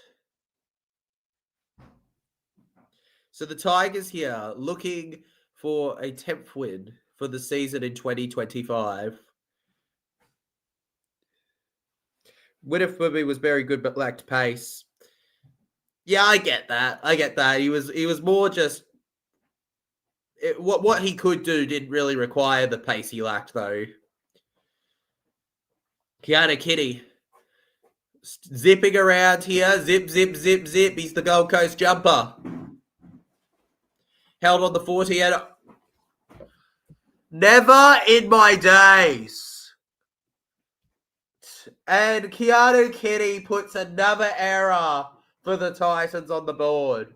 So the Tigers here looking for a 10th win for the season in 2025. Winnifree was very good but lacked pace. Yeah, I get that. He was more just... What he could do didn't really require the pace he lacked, though. Keanu Kitty. Zipping around here. Zip, zip, zip, zip. He's the Gold Coast jumper. Held on the 40. Never in my days. And Keanu Kitty puts another error for the Titans on the board.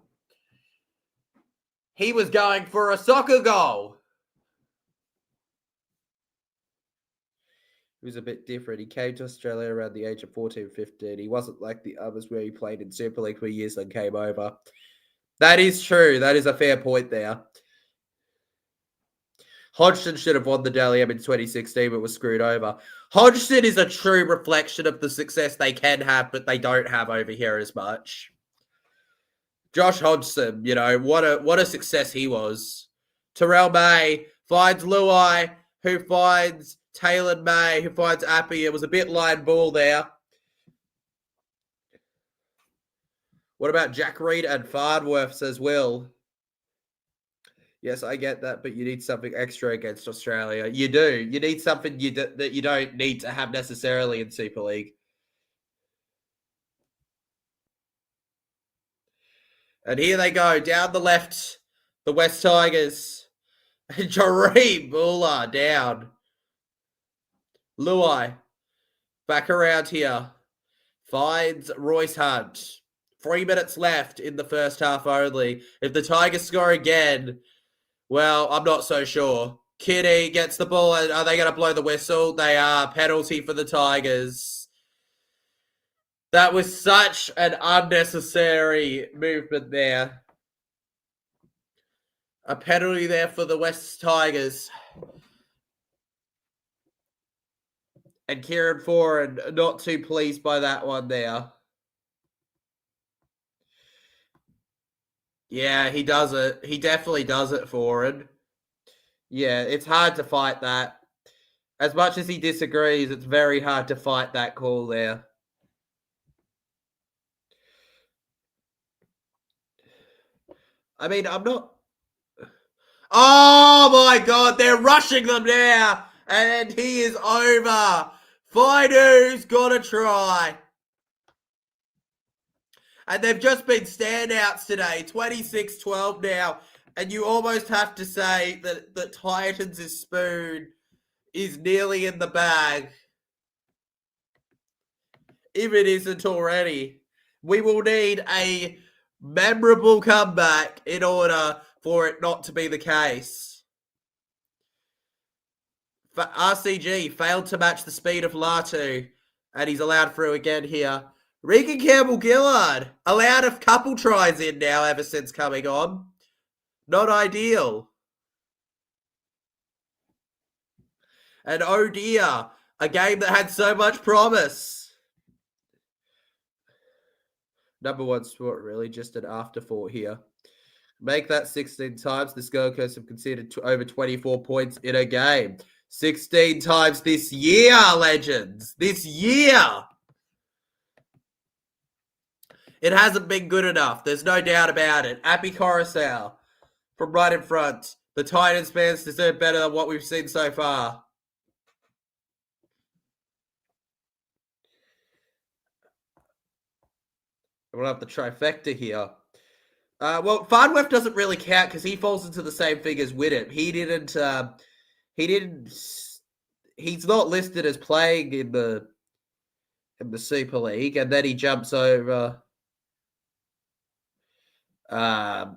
He was going for a soccer goal. He was a bit different. He came to Australia around the age of 14, 15. He wasn't like the others where he played in Super League for years and came over. That is true. That is a fair point there. Hodgson should have won the Dally M in 2016, but was screwed over. Hodgson is a true reflection of the success they can have, but they don't have over here as much. Josh Hodgson, what a success he was. Terrell May finds Luai, who finds Taylor May, who finds Appy. It was a bit line ball there. What about Jack Reed and Farnworth, says Will? Yes, I get that, but you need something extra against Australia. You do. You need something that you don't need to have necessarily in Super League. And here they go, down the left, the West Tigers. And Jareem Buller down. Luai, back around here. Finds Royce Hunt. 3 minutes left in the first half only. If the Tigers score again, well, I'm not so sure. Kitty gets the ball. Are they going to blow the whistle? They are. Penalty for the Tigers. That was such an unnecessary movement there. A penalty there for the West Tigers. And Kieran Foran not too pleased by that one there. Yeah, he does it. He definitely does it, Foran. Yeah, it's hard to fight that. As much as he disagrees, it's very hard to fight that call there. I mean, I'm not... Oh, my God. They're rushing them now. And he is over. Finu's got to try. And they've just been standouts today. 26-12 now. And you almost have to say that Titans' spoon is nearly in the bag. If it isn't already. We will need a memorable comeback in order for it not to be the case. RCG failed to match the speed of Latu, and he's allowed through again here. Regan Campbell-Gillard allowed a couple tries in now ever since coming on. Not ideal. And oh dear, a game that had so much promise. Number one sport, really, just an afterthought here. Make that 16 times. The Gold Coast have conceded over 24 points in a game. 16 times this year, legends. This year. It hasn't been good enough. There's no doubt about it. Appy Coruscant from right in front. The Titans fans deserve better than what we've seen so far. We'll have the trifecta here. Well, Farnworth doesn't really count because he falls into the same thing as Whittam. He's not listed as playing in the Super League, and then he jumps over.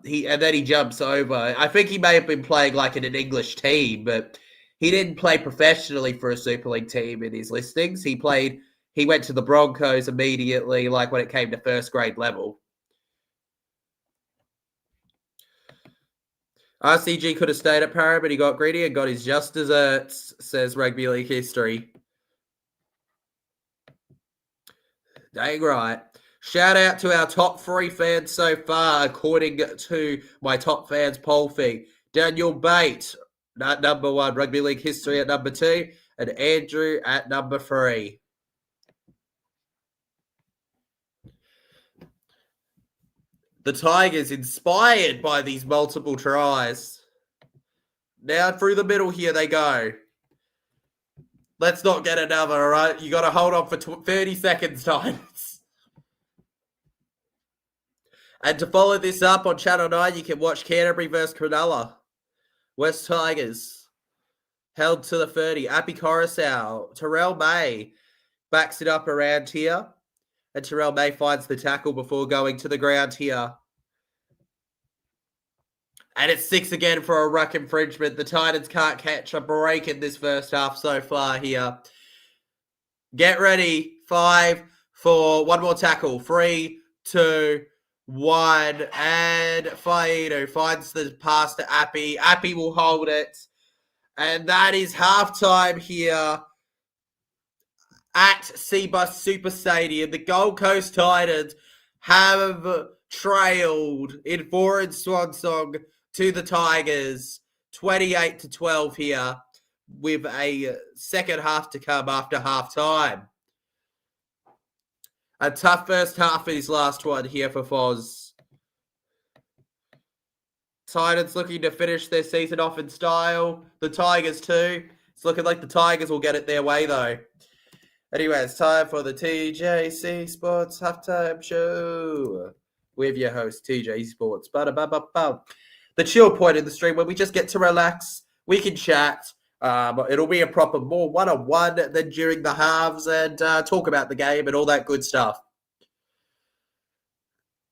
He jumps over. I think he may have been playing like in an English team, but he didn't play professionally for a Super League team in his listings. He went to the Broncos immediately, like when it came to first grade level. RCG could have stayed at Para, but he got greedy and got his just desserts, says Rugby League history. Dang right. Shout out to our top 3 fans so far, according to my top fans poll thing. Daniel Bate at number 1, Rugby League history at number 2, and Andrew at number 3. The Tigers inspired by these multiple tries. Now through the middle here they go. Let's not get another, all right? You got to hold on for 30 seconds, Tigers. And to follow this up on Channel 9, you can watch Canterbury versus Cronulla. West Tigers held to the 30. Appy Coruscant. Terrell May backs it up around here. And Terrell May finds the tackle before going to the ground here. And it's 6 again for a ruck infringement. The Titans can't catch a break in this first half so far here. Get ready. 5, 4, one more tackle. 3, 2, 1. And Faido finds the pass to Appy. Appy will hold it. And that is halftime here at Cbus Super Stadium. The Gold Coast Titans have trailed in forward swan song to the Tigers, 28-12 here, with a second half to come after halftime. A tough first half of his last one here for Foz. Titans looking to finish their season off in style. The Tigers too. It's looking like the Tigers will get it their way though. Anyway, it's time for the TJC Sports Halftime Show with your host, TJ Sports. The chill point in the stream where we just get to relax. We can chat. It'll be a proper more one-on-one than during the halves and talk about the game and all that good stuff.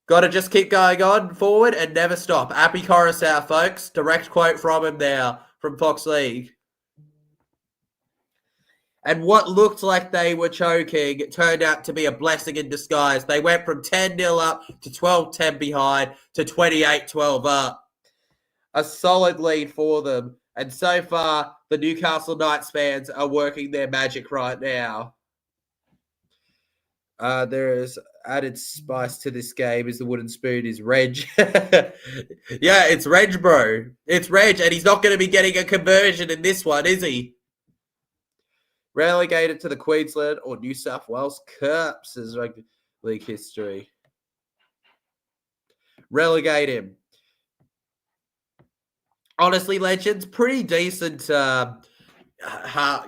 Got to just keep going on forward and never stop. Appy Coruscant, folks. Direct quote from him there from Fox League. And what looked like they were choking turned out to be a blessing in disguise. They went from 10-0 up to 12-10 behind to 28-12 up. A solid lead for them. And so far, the Newcastle Knights fans are working their magic right now. There is added spice to this game is the wooden spoon is Reg. Yeah, it's Reg, bro. It's Reg, and he's not going to be getting a conversion in this one, is he? Relegated to the Queensland or New South Wales Cups is Rugby League history. Relegate him. Honestly, legends, pretty decent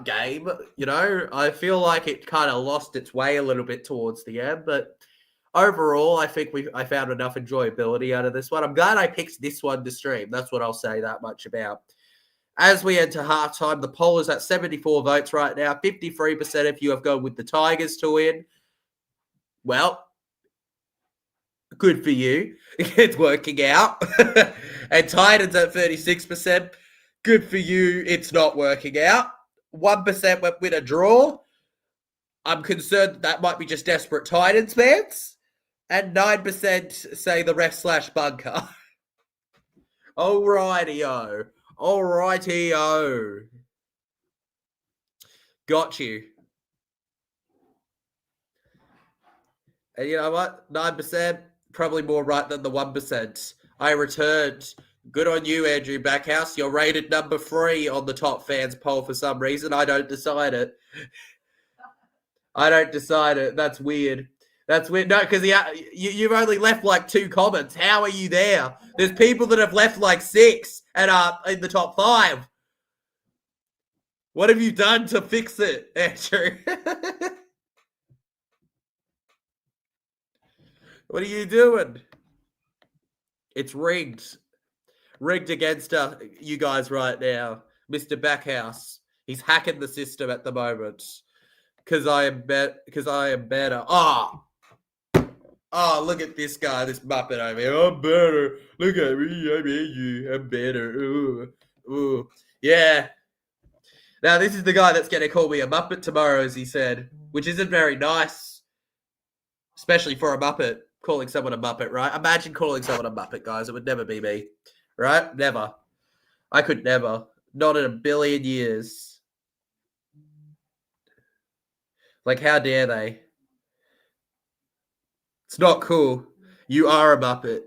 game. You know, I feel like it kind of lost its way a little bit towards the end, but overall, I think I found enough enjoyability out of this one. I'm glad I picked this one to stream. That's what I'll say that much about. As we enter halftime, the poll is at 74 votes right now. 53% of you have gone with the Tigers to win. Well, good for you. It's working out. And Titans at 36%. Good for you. It's not working out. 1% went with a draw. I'm concerned that might be just desperate Titans fans. And 9% say the ref / bunker. Alrighty-o. Alrighty-o. Got you. And you know what? 9%, probably more right than the 1%. I returned. Good on you, Andrew Backhouse. You're rated number 3 on the top fans poll for some reason. I don't decide it. That's weird. That's weird. No, because you've only left like 2 comments. How are you there? There's people that have left like 6 and are in the top 5. What have you done to fix it, Andrew? What are you doing? It's rigged. Rigged against you guys right now. Mr. Backhouse. He's hacking the system at the moment. Because I am better. Oh, look at this guy, this Muppet over here. I'm better. Look at me. I'm better. Ooh. Yeah. Now, this is the guy that's going to call me a Muppet tomorrow, as he said, which isn't very nice, especially for a Muppet, calling someone a Muppet, right? Imagine calling someone a Muppet, guys. It would never be me, right? Never. I could never. Not in a billion years. Like, how dare they? It's not cool. You are a Muppet.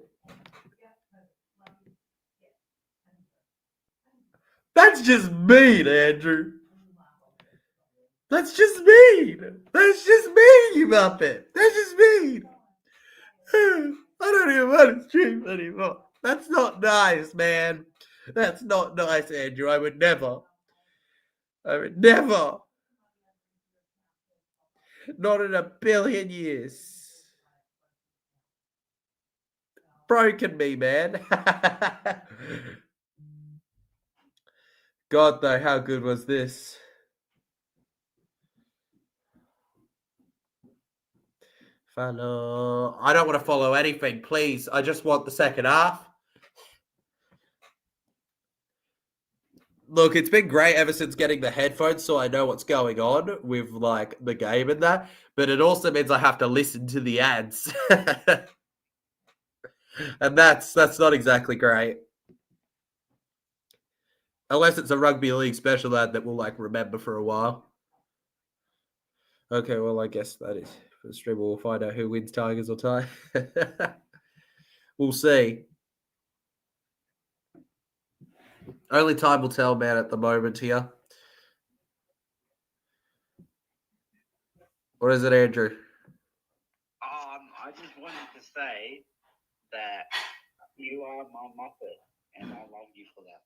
That's just mean, Andrew. That's just mean. That's just mean, you Muppet. That's just mean. I don't even want to stream anymore. That's not nice, man. That's not nice, Andrew. I would never. Not in a billion years. Broken me, man. God, though, how good was this? Follow. I don't want to follow anything, please. I just want the second half. Look, it's been great ever since getting the headphones, so I know what's going on with like the game and that. But it also means I have to listen to the ads, and that's not exactly great. Unless it's a rugby league special ad that we'll like remember for a while. Okay, well, I guess that is for the stream. We'll find out who wins, Tigers or tie. We'll see. Only time will tell, man, at the moment here. What is it, Andrew? I just wanted to say that you are my Muppet, and I love you for that.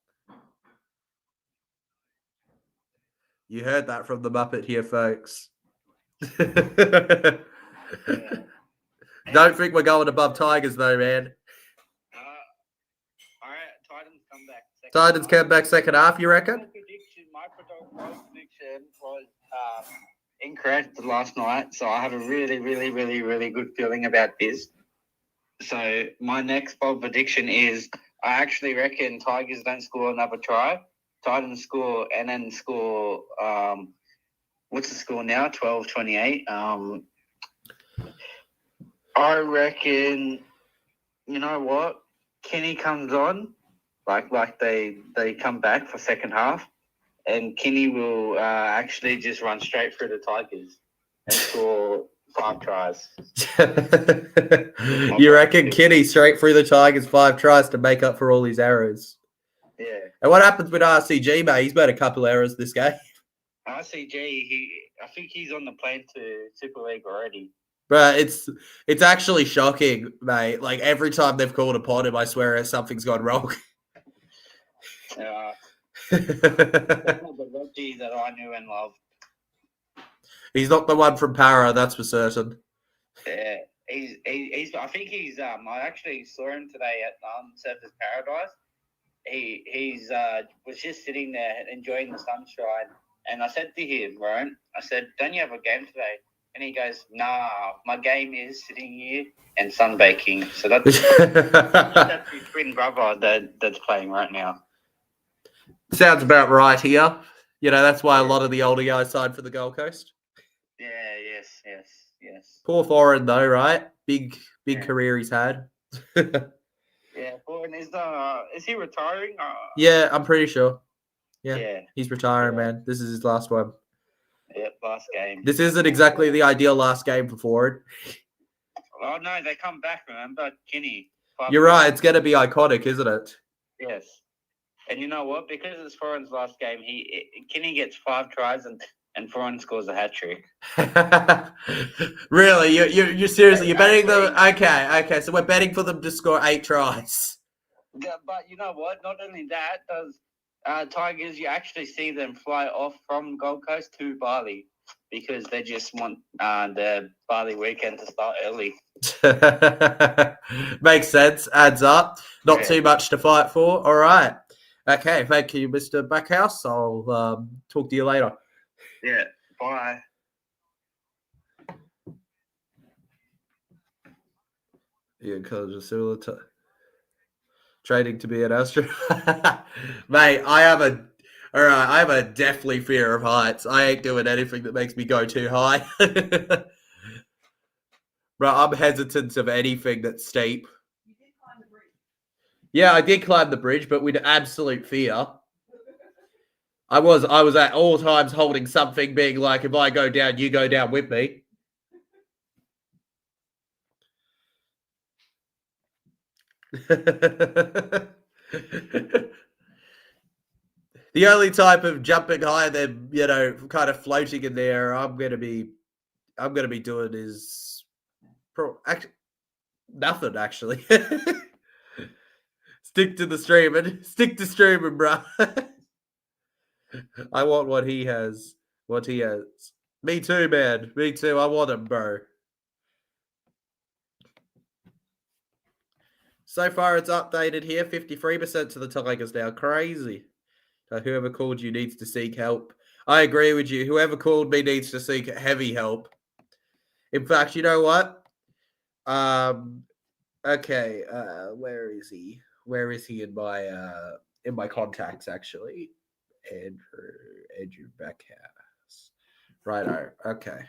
You heard that from the Muppet here, folks. Yeah. Don't think we're going above Tigers, though, man. All right, Titans come back. Titans come back second half, you reckon? My prediction was incorrect last night, so I have a really, really, really, really good feeling about this. So my next bold prediction is I actually reckon Tigers don't score another try. Titans score and then score, what's the score now? 12-28. I reckon, you know what? Kenny comes on, like they come back for second half, and Kenny will actually just run straight through the Tigers and score 5 tries. You reckon Kenny straight through the Tigers 5 tries to make up for all his errors? Yeah. And what happens with RCG, mate? He's made a couple errors this game. RCG, I think he's on the plane to Super League already. But it's actually shocking, mate. Like, every time they've called upon him, I swear something's gone wrong. That's not the Reggie that I knew and loved. He's not the one from Para, that's for certain. Yeah, he's. I think he's. I actually saw him today at Surfers Paradise. He's was just sitting there enjoying the sunshine, and I said to him, right? I said, "Don't you have a game today?" And he goes, "Nah, my game is sitting here and sunbaking." So that's his twin brother that's playing right now. Sounds about right here. That's why a lot of the older guys signed for the Gold Coast. Yeah, yes. Poor Foreign though, right? Big Yeah. career he's had. Yeah, Foreign is he retiring? Yeah, I'm pretty sure. Yeah. He's retiring, Yeah. man. This is his last one. Yep, last game. This isn't exactly the ideal last game for Ford. Oh no, they come back. Remember, Kinney. You're right. It's going to be iconic, isn't it? Yes. And you know what? Because it's Foreign's last game, Kinney gets 5 tries and Foreign scores a hat trick. Really? You're seriously? You're betting them? Okay. So we're betting for them to score 8 tries. Yeah, but you know what? Not only that, does Tigers, you actually see them fly off from Gold Coast to Bali because they just want the Bali weekend to start early. Makes sense. Adds up. Not too much to fight for. All right. Okay. Thank you, Mr. Backhouse. I'll talk to you later. Yeah. Bye. Yeah, because it's similar to trading to be an Astro. Mate, I have a deathly fear of heights. I ain't doing anything that makes me go too high. Bro, I'm hesitant of anything that's steep. You did climb the bridge. Yeah, I did climb the bridge, but with absolute fear. I was at all times holding something, being like, if I go down, you go down with me. The only type of jumping higher than kind of floating in there I'm gonna be doing is nothing actually. Stick to streaming, bro. I want what he has. Me too, man. Me too. I want him, bro. So far, it's updated here. 53% to the Tigers now. Crazy. Whoever called you needs to seek help. I agree with you. Whoever called me needs to seek heavy help. In fact, you know what? Okay. Where is he? Where is he in my contacts? Actually, Andrew Backhouse. Righto. Okay.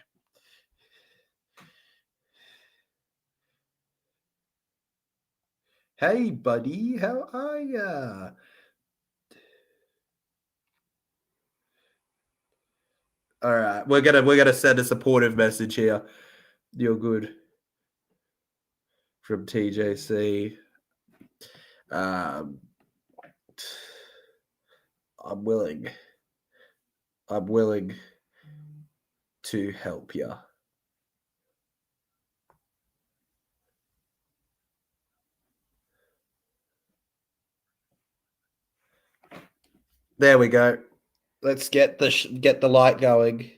Hey, buddy. How are ya? All right, we're gonna send a supportive message here. You're good. From TJC. I'm willing to help you. There we go. Let's get the light going.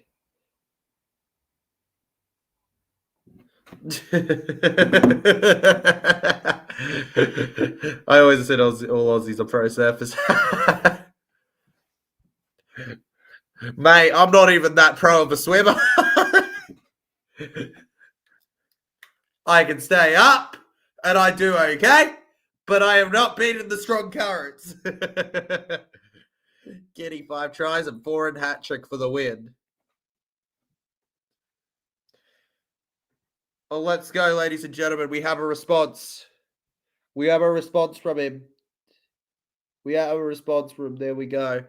I always said all Aussies are pro surfers. Mate, I'm not even that pro of a swimmer. I can stay up, and I do okay, but I have not been in the strong currents. Getty 5 tries and 4 and hat trick for the win. Well, let's go, ladies and gentlemen. We have a response. We have a response from him. There we go.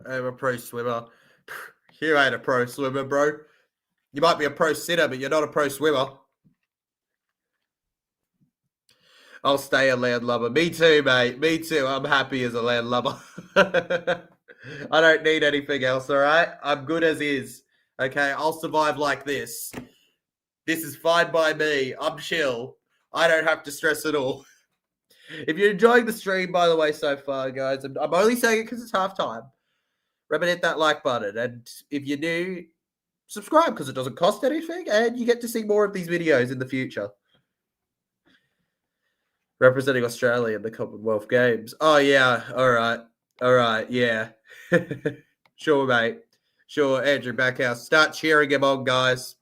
I'm a pro swimmer. You ain't a pro swimmer, bro. You might be a pro sitter, but you're not a pro swimmer. I'll stay a landlubber. Me too, mate. Me too. I'm happy as a landlubber. I don't need anything else, all right? I'm good as is. Okay, I'll survive like this. This is fine by me. I'm chill. I don't have to stress at all. If you're enjoying the stream, by the way, so far, guys, and I'm only saying it because it's halftime. Remember to hit that like button. And if you're new, subscribe because it doesn't cost anything and you get to see more of these videos in the future. Representing Australia in the Commonwealth Games. Oh, yeah. All right. Yeah. Sure, mate. Sure, Andrew Backhouse. Start cheering him on, guys.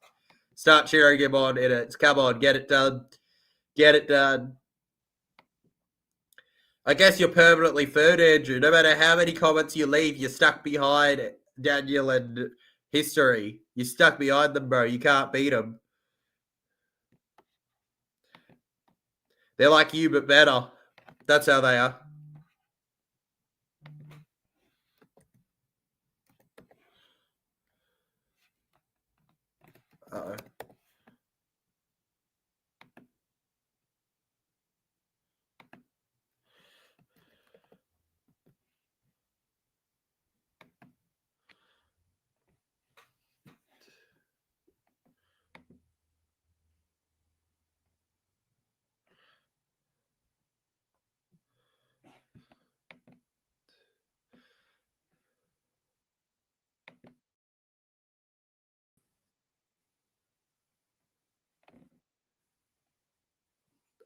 Start cheering him on. Come on, get it done. Get it done. I guess you're permanently third, Andrew. No matter how many comments you leave, you're stuck behind Daniel and history. You're stuck behind them, bro. You can't beat them. They're like you, but better. That's how they are. Uh-oh.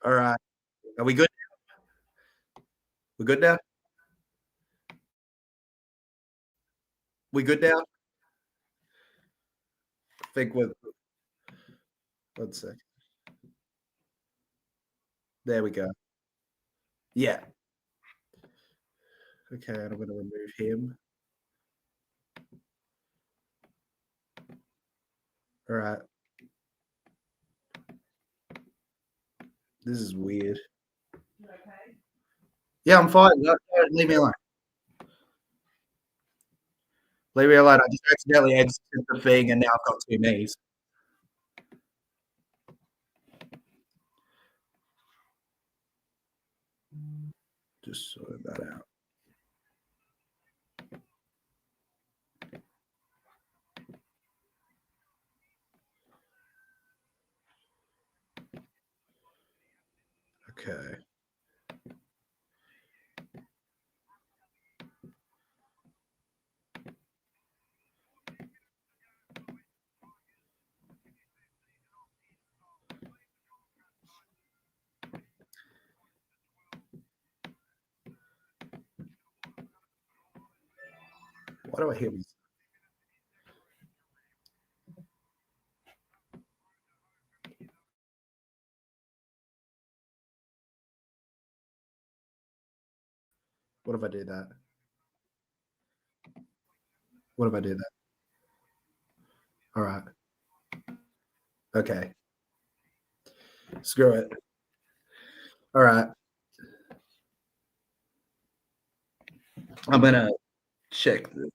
All right. Are we good now? We're good now? We good now? I think we're... 1 sec. There we go. Yeah. Okay, and I'm going to remove him. All right. This is weird. You okay? Yeah, I'm fine. No, leave me alone. Leave me alone. I just accidentally exited the thing, and now I've got 2 me's. Just sort that out. Okay. Why do I hear myself? What if I do that? What if I do that? All right. Okay. Screw it. All right. I'm going to check this.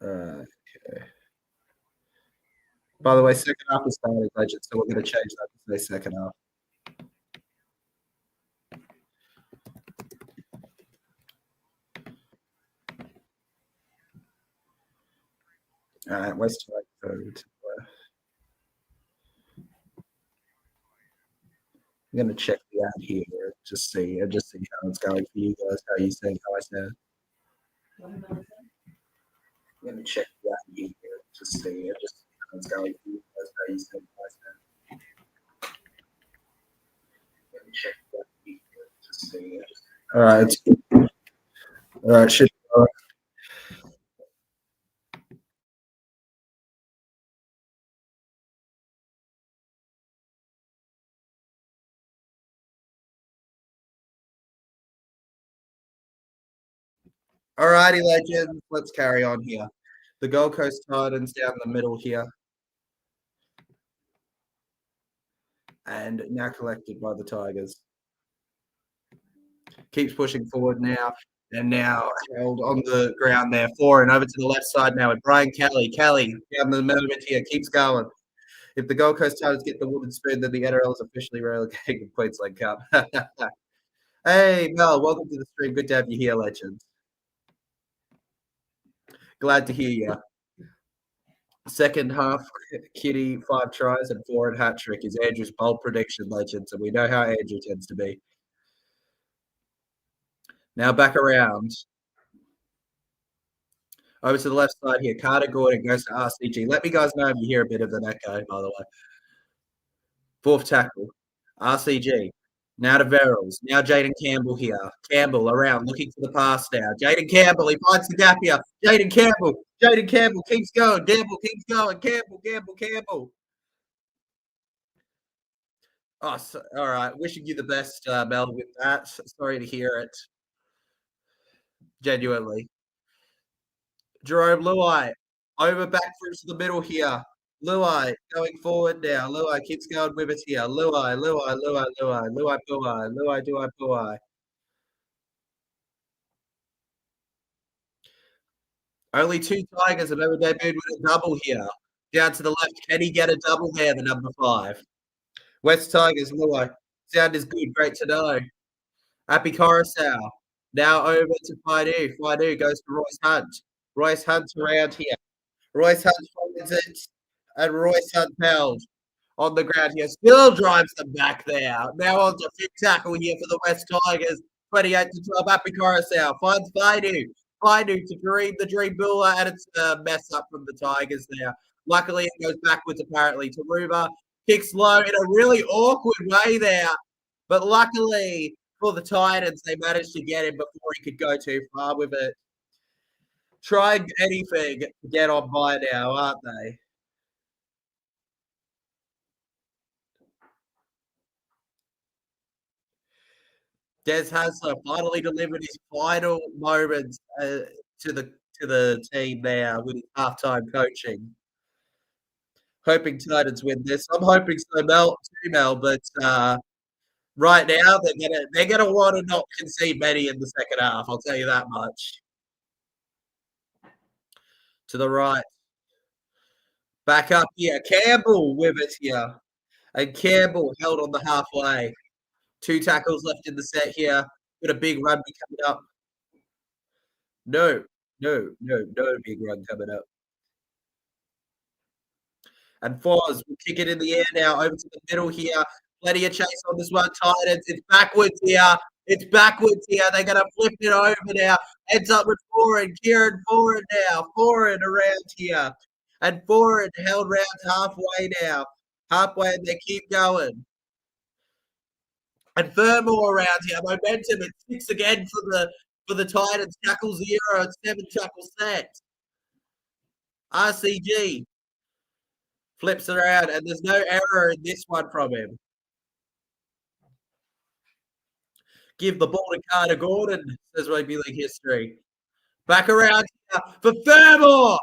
Okay. By the way, second half is starting, legend, so we're going to change that to say second half. All right, West Code. I'm going to check the ad here, just see how it's going for you guys. How you saying? How I said? I'm going to check the ad here, just see how it's going for you guys. How you saying? How I said? I'm going to check the ad here, just see. All right. All right. Shit. All righty, legends. Let's carry on here. The Gold Coast Titans down the middle here. And now collected by the Tigers. Keeps pushing forward now. And now held on the ground there. 4 and over to the left side now with Brian Kelly. Kelly down the middle of it here. Keeps going. If the Gold Coast Titans get the wooden spoon, then the NRL is officially relegated to Queensland Cup. Hey, Mel, welcome to the stream. Good to have you here, legend. Glad to hear you. Second half, Kitty, 5 tries and 4 and hat trick is Andrew's bold prediction, legend. So we know how Andrew tends to be. Now back around. Over to the left side here. Carter Gordon goes to RCG. Let me guys know if you hear a bit of an echo, by the way. 4th tackle. RCG. Now to Verrills. Now Jaden Campbell here. Campbell around, looking for the pass now. Jaden Campbell, he finds the gap here. Jaden Campbell keeps going. Campbell keeps going. Campbell. Oh, all right. Wishing you the best, Mel, with that. Sorry to hear it. Genuinely. Jerome Luai, over back through to the middle here. Luai going forward now. Luai keeps going with it here. Luai, Luai, Luai, Luai, Luai, Puai, Luai, Duai, Puai. Only 2 Tigers have ever debuted with a double here. Down to the left. Can he get a double there, the number 5? West Tigers, Luai. Sound is good. Great to know. Happy Coruscant. Now over to Faidu. Faidu goes to Royce Hunt. Royce Hunt's around here. Royce Hunt finds it. And Royce Hunt held on the ground here. Still drives them back there. Now on to fifth tackle here for the West Tigers. 28 to 12. Happy Coruscant finds Faidu. Faidu to dream buller, and it's a mess up from the Tigers there. Luckily, it goes backwards apparently to Ruba. Kicks low in a really awkward way there. But luckily for the Titans, they managed to get him before he could go too far with it. Trying anything to get on by now, aren't they? Des Hasler finally delivered his final moments to the team there with his halftime coaching. Hoping Titans win this. I'm hoping so, Mel, but right now they're gonna want to not concede many in the second half. I'll tell you that much. To the right, back up here, Campbell with it here, and Campbell held on the halfway. 2 tackles left in the set here. Got a big run coming up. No big run coming up. And Foz will kick it in the air now over to the middle here. Plenty of chase on this one. Titans. It's backwards here. It's backwards here. They're going to flip it over now. Ends up with Foran. Kieran Foran now. Foran around here. And Foran held round halfway now. Halfway, and they keep going. And Thermal around here. Momentum at 6 again for the Titans. Tackle 0. 7 tackle set. RCG flips around, and there's no error in this one from him. Give the ball to Carter Gordon, says Rugby League history. Back around here for Thermal.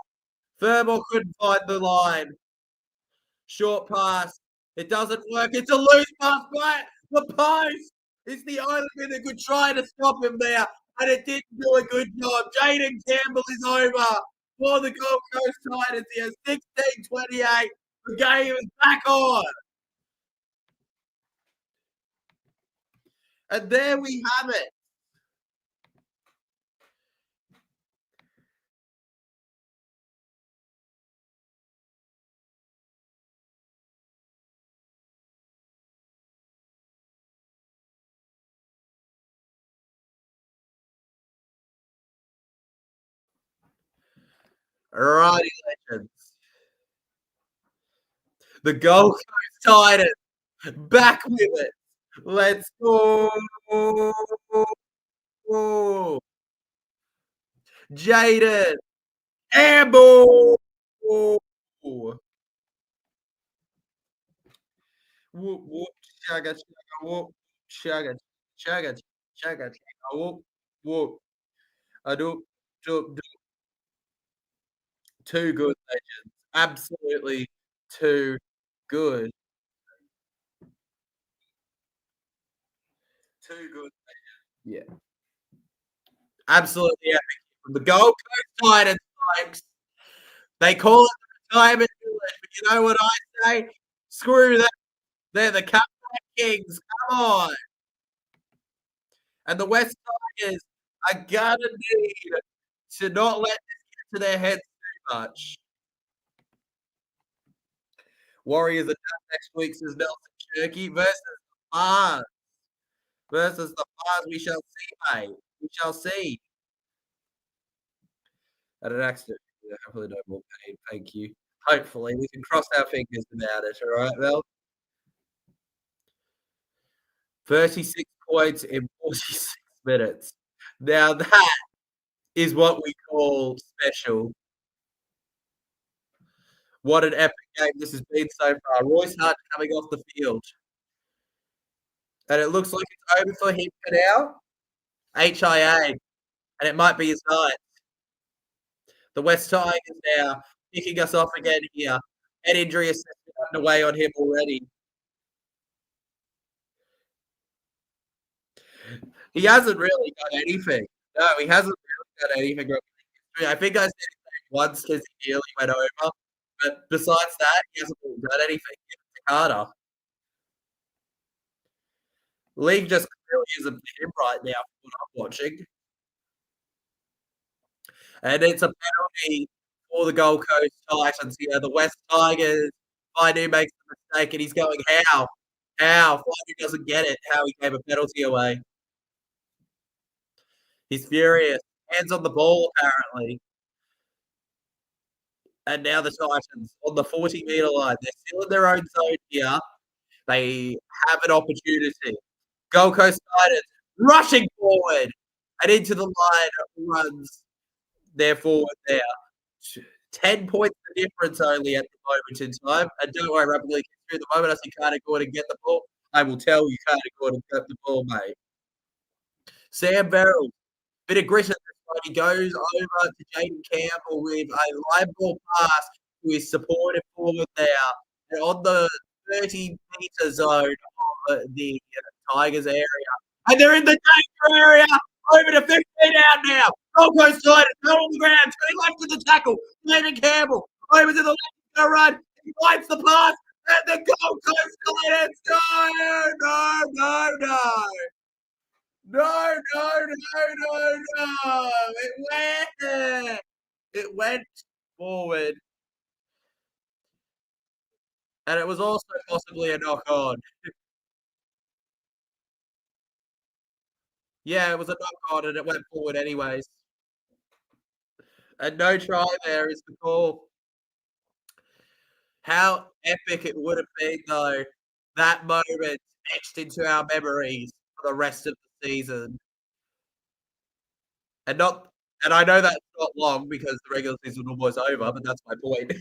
Thermal couldn't find the line. Short pass. It doesn't work. It's a loose pass by the post. It's the only thing that could try to stop him there, and it didn't do a good job. Jaden Campbell is over for the Gold Coast Titans here. 16-28. The game is back on. And there we have it. Righty, legends. The Gold Coast Titans back with it. Let's go. Jaden Campbell. Whoop, whoop, shagga, shagga, whoop, shagga, shagga, shagga, whoop, whoop. I do, do. Too good, legends. Absolutely too good. Too good. Yeah. Absolutely epic. From the Gold Coast Titans, folks. They call it the retirement village, but you know what I say? Screw that. They're the comeback kings. Come on. And the West Tigers are gonna need to not let this get to their heads too much. Warriors are done next week, says Nelson Cherky, versus the Mars. Versus the Mars, we shall see, mate. We shall see. At an accident. Hopefully no more pain. Thank you. Hopefully. We can cross our fingers about it, all right, Mel? 36 points in 46 minutes. Now that is what we call special. What an epic game this has been so far. Royce Hunt coming off the field. And it looks like it's over for him for now. HIA. And it might be his night. The West Tigers now kicking us off again here. Head injury assessment underway on him already. He hasn't really done anything. No, he hasn't really done anything. I think I said it once because he nearly went over. But besides that, he hasn't really done anything. Carter. League just clearly isn't him right now from what I'm watching. And it's a penalty for the Gold Coast Titans here. The West Tigers, Faidu makes a mistake and he's going, how? How? Faidu doesn't get it, how he gave a penalty away. He's furious. Hands on the ball, apparently. And now the Titans on the 40-metre line. They're still in their own zone here. They have an opportunity. Gold Coast Titans rushing forward and into the line runs their forward there. 10 points the difference only at the moment in time. And don't worry, rapidly get through the moment I see Carter Gordon get the ball. I will tell you Carter Gordon got the ball, mate. Sam Verrill, bit of grit at this one. He goes over to Jaden Campbell with a line ball pass to his supportive forward there. And on the 30-metre zone of the Tigers area. And they're in the danger area. Over to 15 out now. Gold Coast Titans, go on the ground. 20 left to the tackle. Jaden Campbell over to the left to run. He bites the pass. And the Gold Coast Titans. No. It went forward. And it was also possibly a knock on. Yeah, it was a knock on and it went forward anyways. And no try there is the call. How epic it would have been, though, that moment etched into our memories for the rest of the season. And I know that's not long because the regular season was almost over, but that's my point.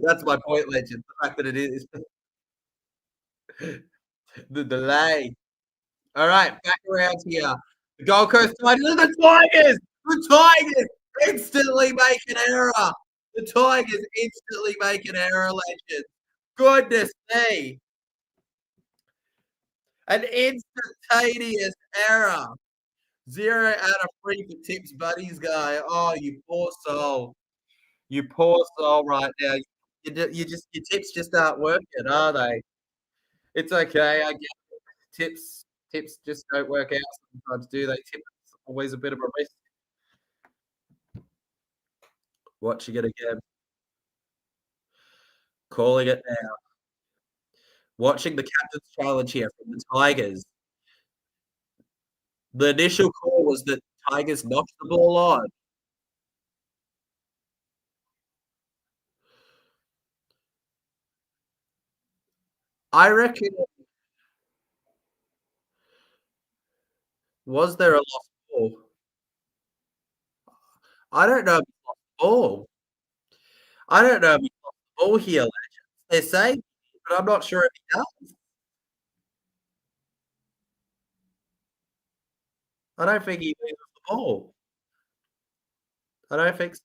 That's my point, Legend. The fact that it is. The delay. All right, back around here. The Gold Coast Tigers. The Tigers! The Tigers instantly make an error. The Tigers instantly make an error, Legend. Goodness me. An instantaneous error. 0 out of 3 for Tips Buddies guy. Oh, you poor soul. You poor soul right now. Your tips just aren't working, are they? It's okay. I get it. Tips just don't work out sometimes, do they? Tips always a bit of a risk. Watching it again. Calling it now. Watching the captain's challenge here from the Tigers. The initial call was that Tigers knocked the ball on. I reckon. Was there a lost ball? I don't know if he lost the ball. I don't know if he lost the ball here, Legends. They're saying, but I'm not sure if he does. I don't think he loses the ball. I don't think so.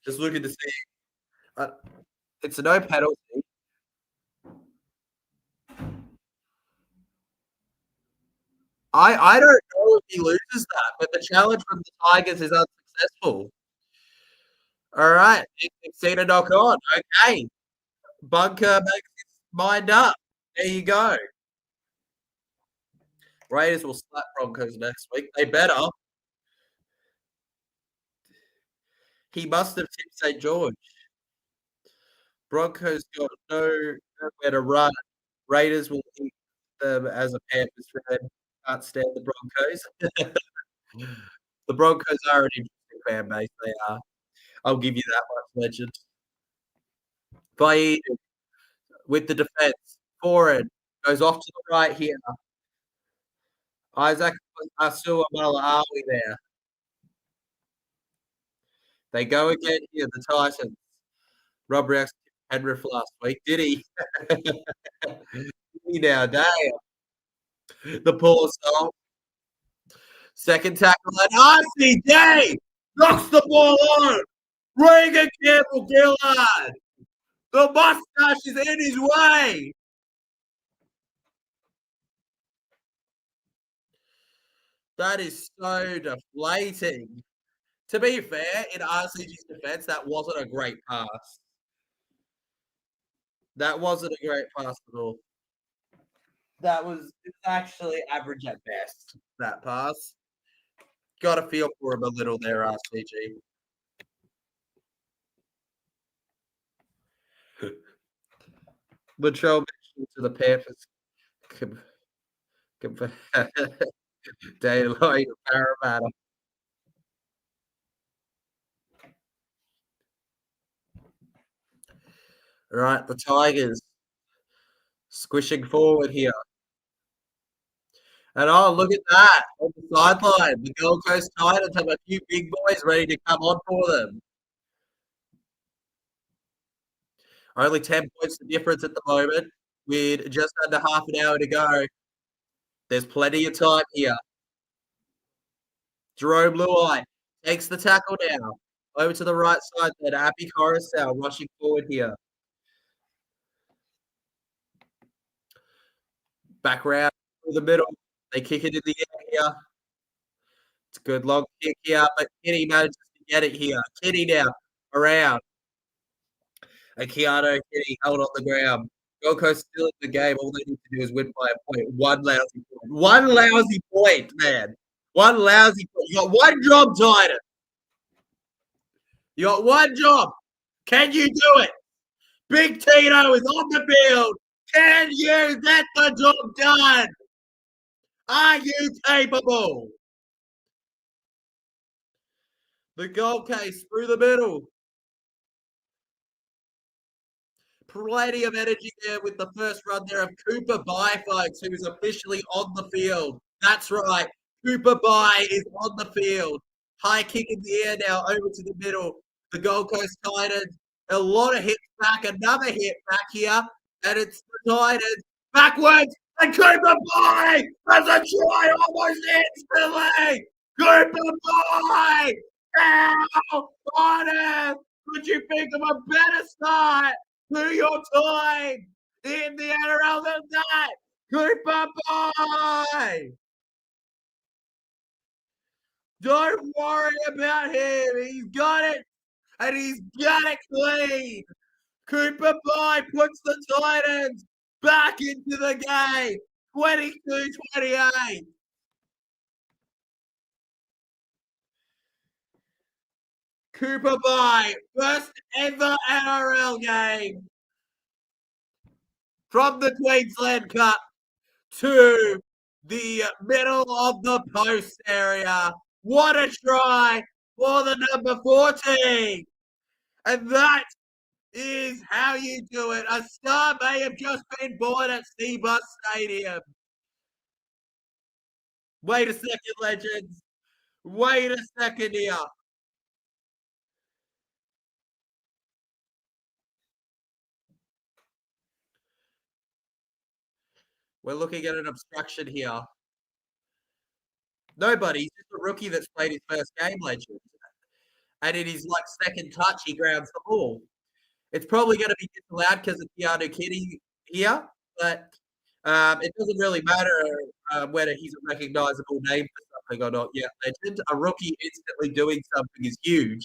Just looking to see. It's a no penalty. I don't know if he loses that, but the challenge from the Tigers is unsuccessful. All right, exceed a knock on. Okay, Bunker makes his mind up. There you go. Raiders will slap Broncos next week. They better. He must have tipped St. George. Broncos got nowhere to run. Raiders will eat them as a Panthers fan. Can't stand the Broncos. The Broncos are an interesting fan base. They are. I'll give you that much, Legend. Baidu with the defense. Forward goes off to the right here. Isaac Asua Malaawi there. They go again here, the Titans. Rob Rex Penrith last week, did he? He now, damn. The poor soul. Second tackle and RCJ knocks the ball on. Regan Campbell-Gillard. The mustache is in his way. That is so deflating. To be fair, in RCG's defense, that wasn't a great pass. That wasn't a great pass at all. That was actually average at best, that pass. Got to feel for him a little there, RCG. Latrell Mitchell to the Panthers. Dave Lloyd, Parramatta. Right, the Tigers squishing forward here. And oh, look at that on the sideline. The Gold Coast Titans have a few big boys ready to come on for them. Only 10 points the difference at the moment, with just under half an hour to go. There's plenty of time here. Jerome Luai takes the tackle now. Over to the right side then. Abby Coruscant rushing forward here. Back round through the middle. They kick it in the air here. It's a good long kick here, but Kenny manages to get it here. Kenny now around. And Keanu Kenny held on the ground. Gold Coast still in the game. All they need to do is win by a point. One lousy point. One lousy point, man. One lousy point. You got one job, Titan. You got one job. Can you do it? Big Tito is on the field. Can you get the job done? Are you capable? The goal case through the middle. Plenty of energy there with the first run there of Cooper Bye, folks, who is officially on the field. That's right. Cooper Bye is on the field. High kick in the air now over to the middle. The Gold Coast Titans. A lot of hits back. Another hit back here. And it's the Titans. Backwards. And Cooper Bye has a try almost instantly. Cooper Bye. How on earth could you think of a better start to your time in the NRL than that? Cooper Bye. Don't worry about him. He's got it. And he's got it clean. Cooper Bye puts the Titans back into the game. 22-28. Cooper Bye, first ever NRL game from the Queensland Cup to the middle of the post area. What a try for the number 14. And that is how you do it. A star may have just been born at Seabus Stadium. Wait a second, legends. Wait a second here. We're looking at an obstruction here. Nobody. He's just a rookie that's played his first game, legend. And in his second touch, he grounds the ball. It's probably going to be disallowed because of Keanu Kenny here, but it doesn't really matter whether he's a recognisable name for something or not yet, legend. A rookie instantly doing something is huge.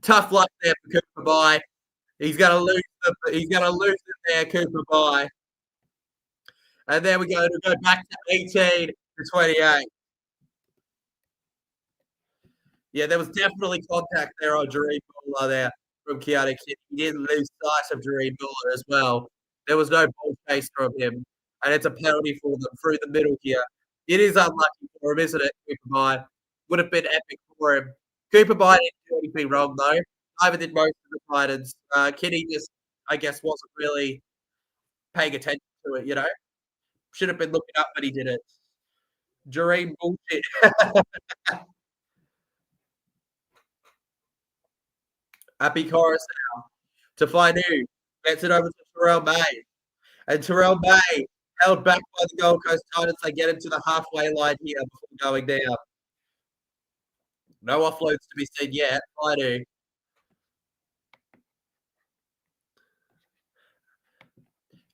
Tough luck there for Cooper Bye. He's going to lose. He's going to lose it there, Cooper Bye. And then we go back to 18 to 28. Yeah, there was definitely contact there on Jareen Buller there from Keanu Kenny. He didn't lose sight of Jareen Buller as well. There was no ball chase from him. And it's a penalty for them through the middle here. It is unlucky for him, isn't it, Cooper Bye? Would have been epic for him. Cooper Bye didn't do anything wrong, though. Neither did most of the Titans. Kenny just, I guess, wasn't really paying attention to it, you know? Should have been looking up, but he didn't. Jareen bullshit. Happy chorus now to find who gets it over to Terrell May. And Terrell May held back by the Gold Coast Titans. They get into the halfway line here before going down. No offloads to be seen yet. I do.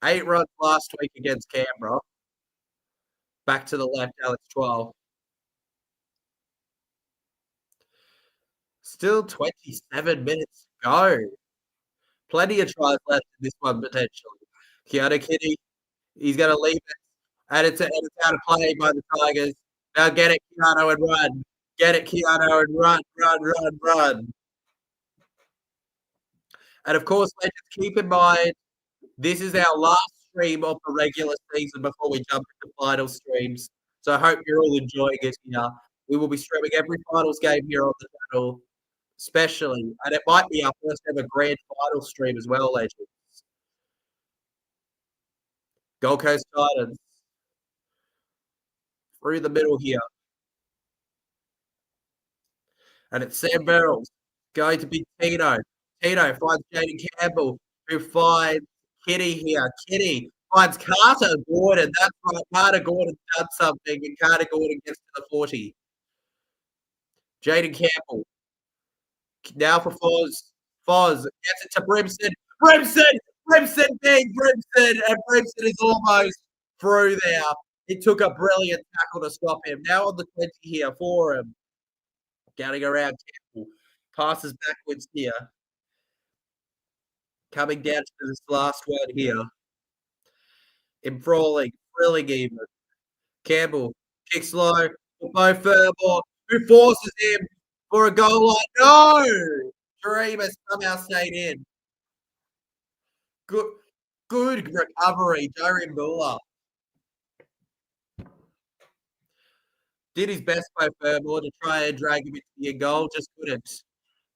Eight runs last week against Canberra. Back to the left, Alex 12. Still 27 minutes to go. Plenty of tries left in this one, potentially. Keanu Kitty, he's going to leave it. And it's out of play by the Tigers. Now get it, Keanu, and run. Get it, Keanu, and run. And of course, let's keep in mind, this is our last stream of the regular season before we jump into final streams. So I hope you're all enjoying it here. We will be streaming every finals game here on the channel, especially, and it might be our first ever grand final stream as well, legends. Gold Coast Titans through the middle here. And it's Sam Verrills going to be Tino. Tino finds Jaden Campbell, who finds Kitty here. Kitty finds Carter Gordon. That's right. Carter Gordon done something, and Carter Gordon gets to the 40. Jaden Campbell. Now for Foz. Foz gets it to Brimson. Big Brimson. And Brimson is almost through there. It took a brilliant tackle to stop him. Now on the 20 here for him. Getting around Campbell. Passes backwards here. Coming down to this last one here. Enthralling, thrilling even. Campbell kicks low. Bo Furmore, who forces him for a goal line. No! Dream has somehow stayed in. Good recovery, Jerry Muller. Did his best by Furmore to try and drag him into the goal, just couldn't.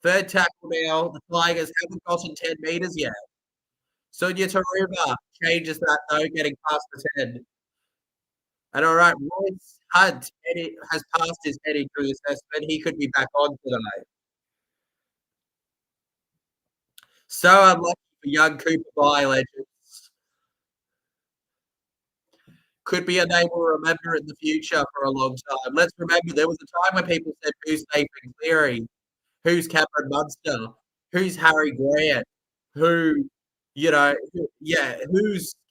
Third tackle now. The Tigers haven't gotten 10 metres yet. Sonia Taruba changes that though, getting past the 10. And all right, Royce Hunt has passed his heading through the assessment. He could be back on today. So unlucky for young Cooper Bye legends. Could be a name we'll remember in the future for a long time. Let's remember there was a time when people said, who's Nathan Cleary? Who's Cameron Munster? Who's Harry Grant? Who's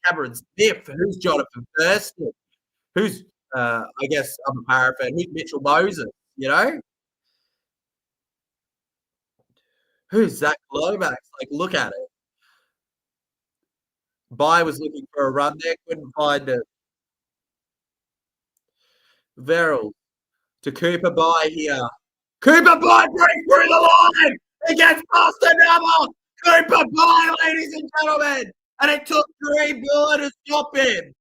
Cameron Smith? Who's Jonathan Thurston? Who's, I guess I'm a Para fan, who's Mitchell Moses, Who's Zach Lomax? Like, look at it. Bye was looking for a run there, couldn't find it. Verrill to Cooper Bye here. Cooper Bye breaks through the line! He gets past another! Cooper Bye, ladies and gentlemen! And it took Dream Buller to stop him.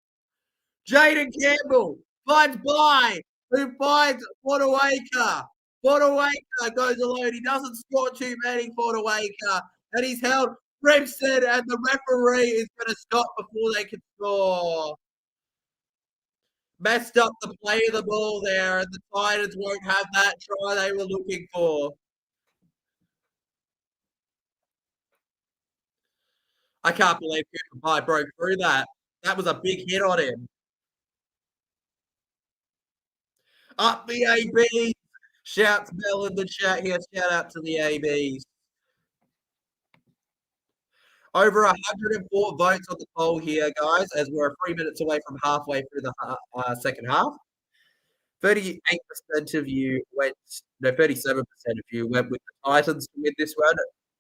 Jaden Campbell finds Bye, who finds Fodawaker. Fodawaker goes alone. He doesn't score too many, Fodawaker. And he's held Brimson, and the referee is going to stop before they can score. Messed up the play of the ball there, and the Titans won't have that try they were looking for. I can't believe Cooper Bye broke through that. That was a big hit on him. Up the ABs. Shouts Mel in the chat here. Shout out to the ABs. Over 104 votes on the poll here, guys, as we're 3 minutes away from halfway through the second half. 38% of you went, 37% of you went with the Titans to win this one.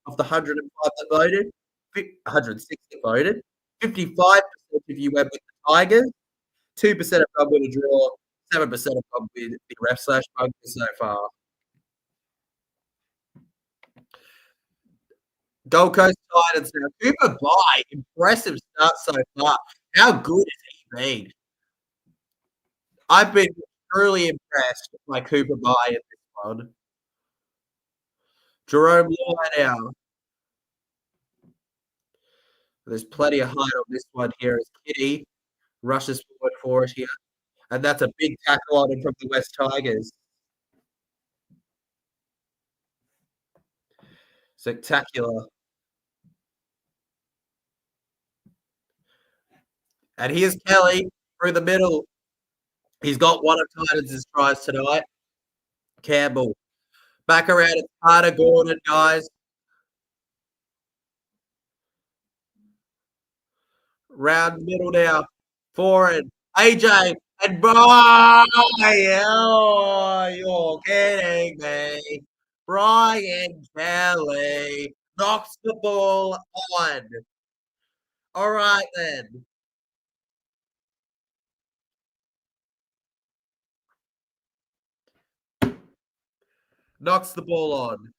Of the 105 that voted, 160 voted. 55% of you went with the Tigers. 2% have gone with a draw. 7% have gone with the ref/bunker so far. Gold Coast Titans now. Cooper Bye, impressive start so far. How good has he been? I've been truly impressed by Cooper Bye in this one. Jerome Law now. There's plenty of height on this one here as Kitty rushes forward for it here. And that's a big tackle on him from the West Tigers. Spectacular. And here's Kelly through the middle. He's got one of Titans' tries tonight. Campbell. Back around, it's Carter Gordon, guys. Round middle now. Forward. AJ and Brian. Oh, you're kidding me. Brian Kelly knocks the ball on. All right, then. Knocks the ball on.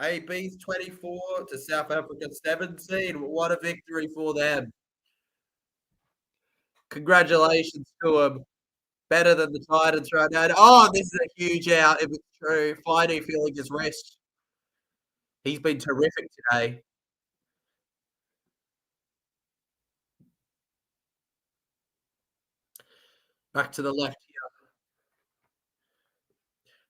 AB's 24 to South Africa 17. What a victory for them. Congratulations to them. Better than the Titans right now. Oh, this is a huge out if it's true. Finally feeling his wrist. He's been terrific today. Back to the left here.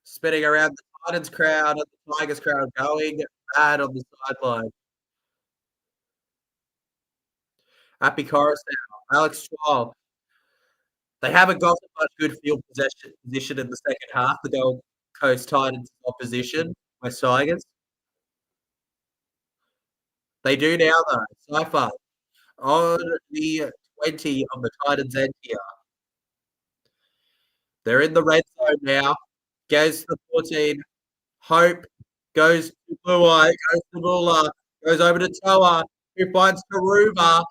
Spinning around the Titans crowd and the Tigers crowd going mad on the sideline. Happy chorus now. Alex Schwab. They haven't got much good field position in the second half, the Gold Coast Titans opposition, West Tigers. They do now, though, so far. On the 20 of the Titans end here. They're in the red zone now. Goes to the 14. Hope goes to Blue Eye, goes to Muller, goes over to Toa, who finds Taruva.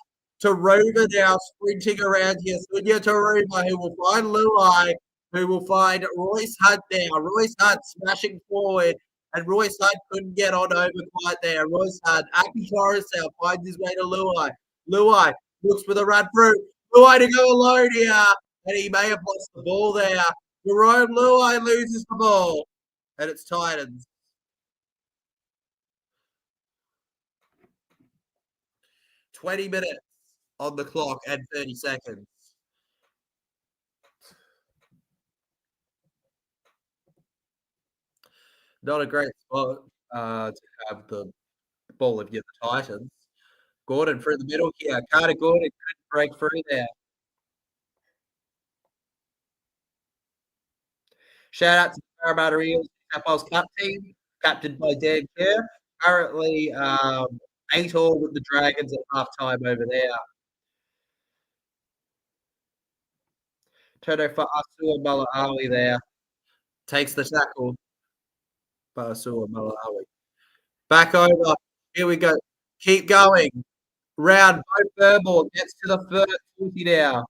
Taruva now sprinting around here. Sunya Taruva, who will find Luai, who will find Royce Hunt now. Royce Hunt smashing forward, and Royce Hunt couldn't get on over quite there. Royce Hunt, Aki Carousel finds his way to Luai. Luai looks for the run through. Luai to go alone here, and he may have lost the ball there. Jerome Luai loses the ball, and it's Titans. $20 on the clock and 30 seconds. Not a great spot to have the ball against the Titans. Gordon through the middle here. Carter Gordon couldn't break through there. Shout out to the Parramatta Eels, Capos Cup team, captained by Dan Kerr. Currently 8-all with the Dragons at halftime over there. Turno for Asua Malaawi there. Takes the tackle. Asua Malaawi. Back over. Here we go. Keep going. Round. Bo Burmore gets to the first 40 now.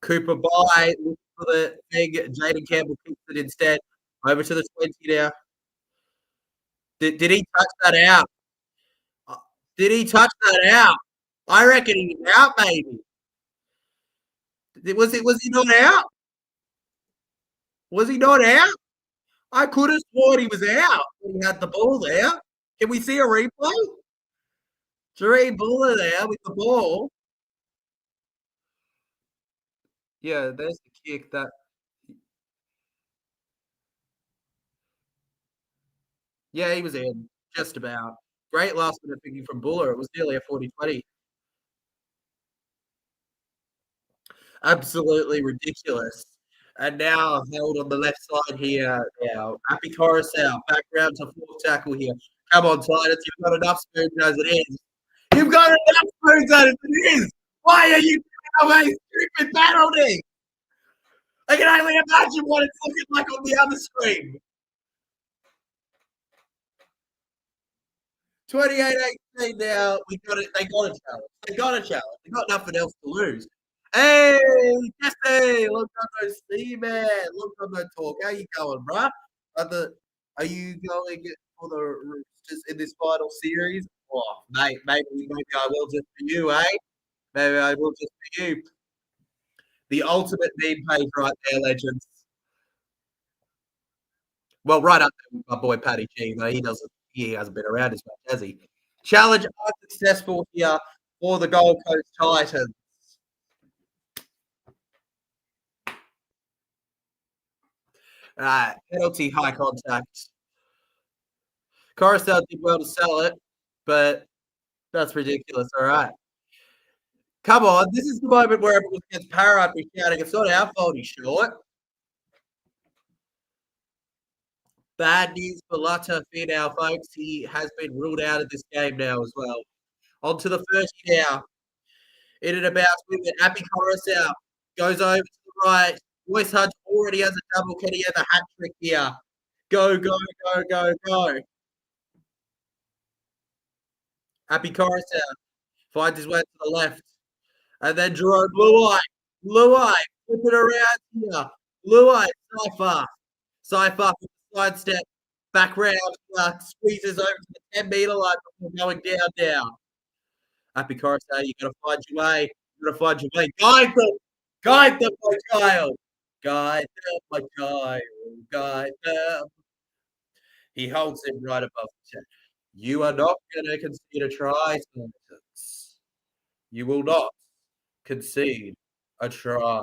Cooper by. Looks for the thing. Jaden Campbell kicks it instead. Over to the 20 now. Did he touch that out? Did he touch that out? I reckon he was out, maybe. Was he not out? Was he not out? I could have sworn he was out when he had the ball there. Can we see a replay? Jareen Buller there with the ball. Yeah, there's the kick that. Yeah, he was in. Just about. Great last minute thinking from Buller. It was nearly a 40-20. Absolutely ridiculous. And now held on the left side here. Now, Happy Coruscant back round to fourth tackle here. Come on, Titans. You've got enough spoons as it is. You've got enough spoons as it is. Why are you giving away stupid penalty? I can only imagine what it's looking like on the other screen. 28-18 now. They got a challenge. They got a challenge. They got nothing else to lose. Hey, Jesse, long time no see, man. Long time no talk. How you going, bruh? Are you going for the Roosters in this final series? Oh, mate, maybe I will just for you, eh? Maybe I will just for you. The ultimate meme page right there, legends. Well, right up there with my boy Paddy G, though he hasn't been around as much, has he? Challenge unsuccessful here for the Gold Coast Titans. Penalty, high contact. Coruscant did well to sell it. but that's ridiculous. All right. Come on. This is the moment where everyone gets parrot be shouting. It's not our fault he's short. Bad news for Lutta Finau, folks. He has been ruled out of this game now as well. On to the first now. In and about with it. Happy Coruscant goes over to the right. Royce Hunt already has a double. Can he have a hat trick here? Go, go, go, go, go. Happy Coruscant finds his way to the left. And then Jerome Luai. Luai, flip it around here. Luai, Cypher. Cypher with the sidestep. Back round, squeezes over to the 10-meter line before going down. Happy Coruscant, you got to find your way. You got to find your way. Guide them, my child. Guide them, my child. Guide them. He holds him right above the chest. You are not going to concede a try, Spartans. You will not concede a try.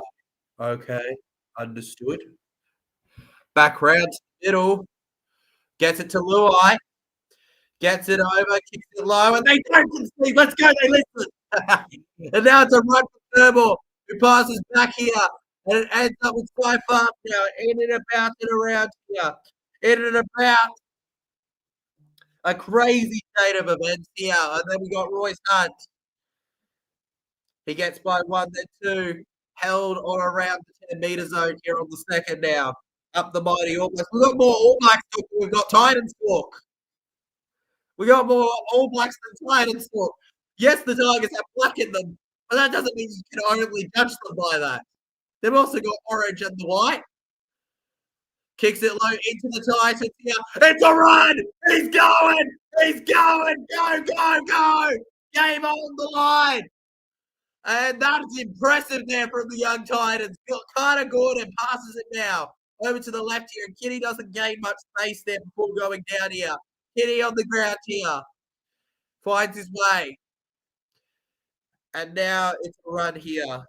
Okay, understood. Back round to the middle. Gets it to Luai. Gets it over, kicks it low, and they don't concede. Let's go, they listen. And now it's a run for Thermal, who passes back here. And it ends up with Cypher now. In and about and around here. In and about. A crazy state of events here. And then we got Royce Hunt. He gets by 1, then 2. Held on around the 10-meter zone here on the second now. Up the mighty All Blacks. We've got more All Blacks talk. We've got Titans talk. We got more All Blacks than Titans talk. Yes, the Tigers have black in them, but that doesn't mean you can only judge them by that. They've also got orange and the white. Kicks it low into the Titans here. It's a run! He's going! He's going! Go, go, go! Game on the line! And that's impressive there from the young Titans. Carter Gordon passes it now over to the left here, and Kitty doesn't gain much space there before going down here. Kitty on the ground here. Finds his way. And now it's a run here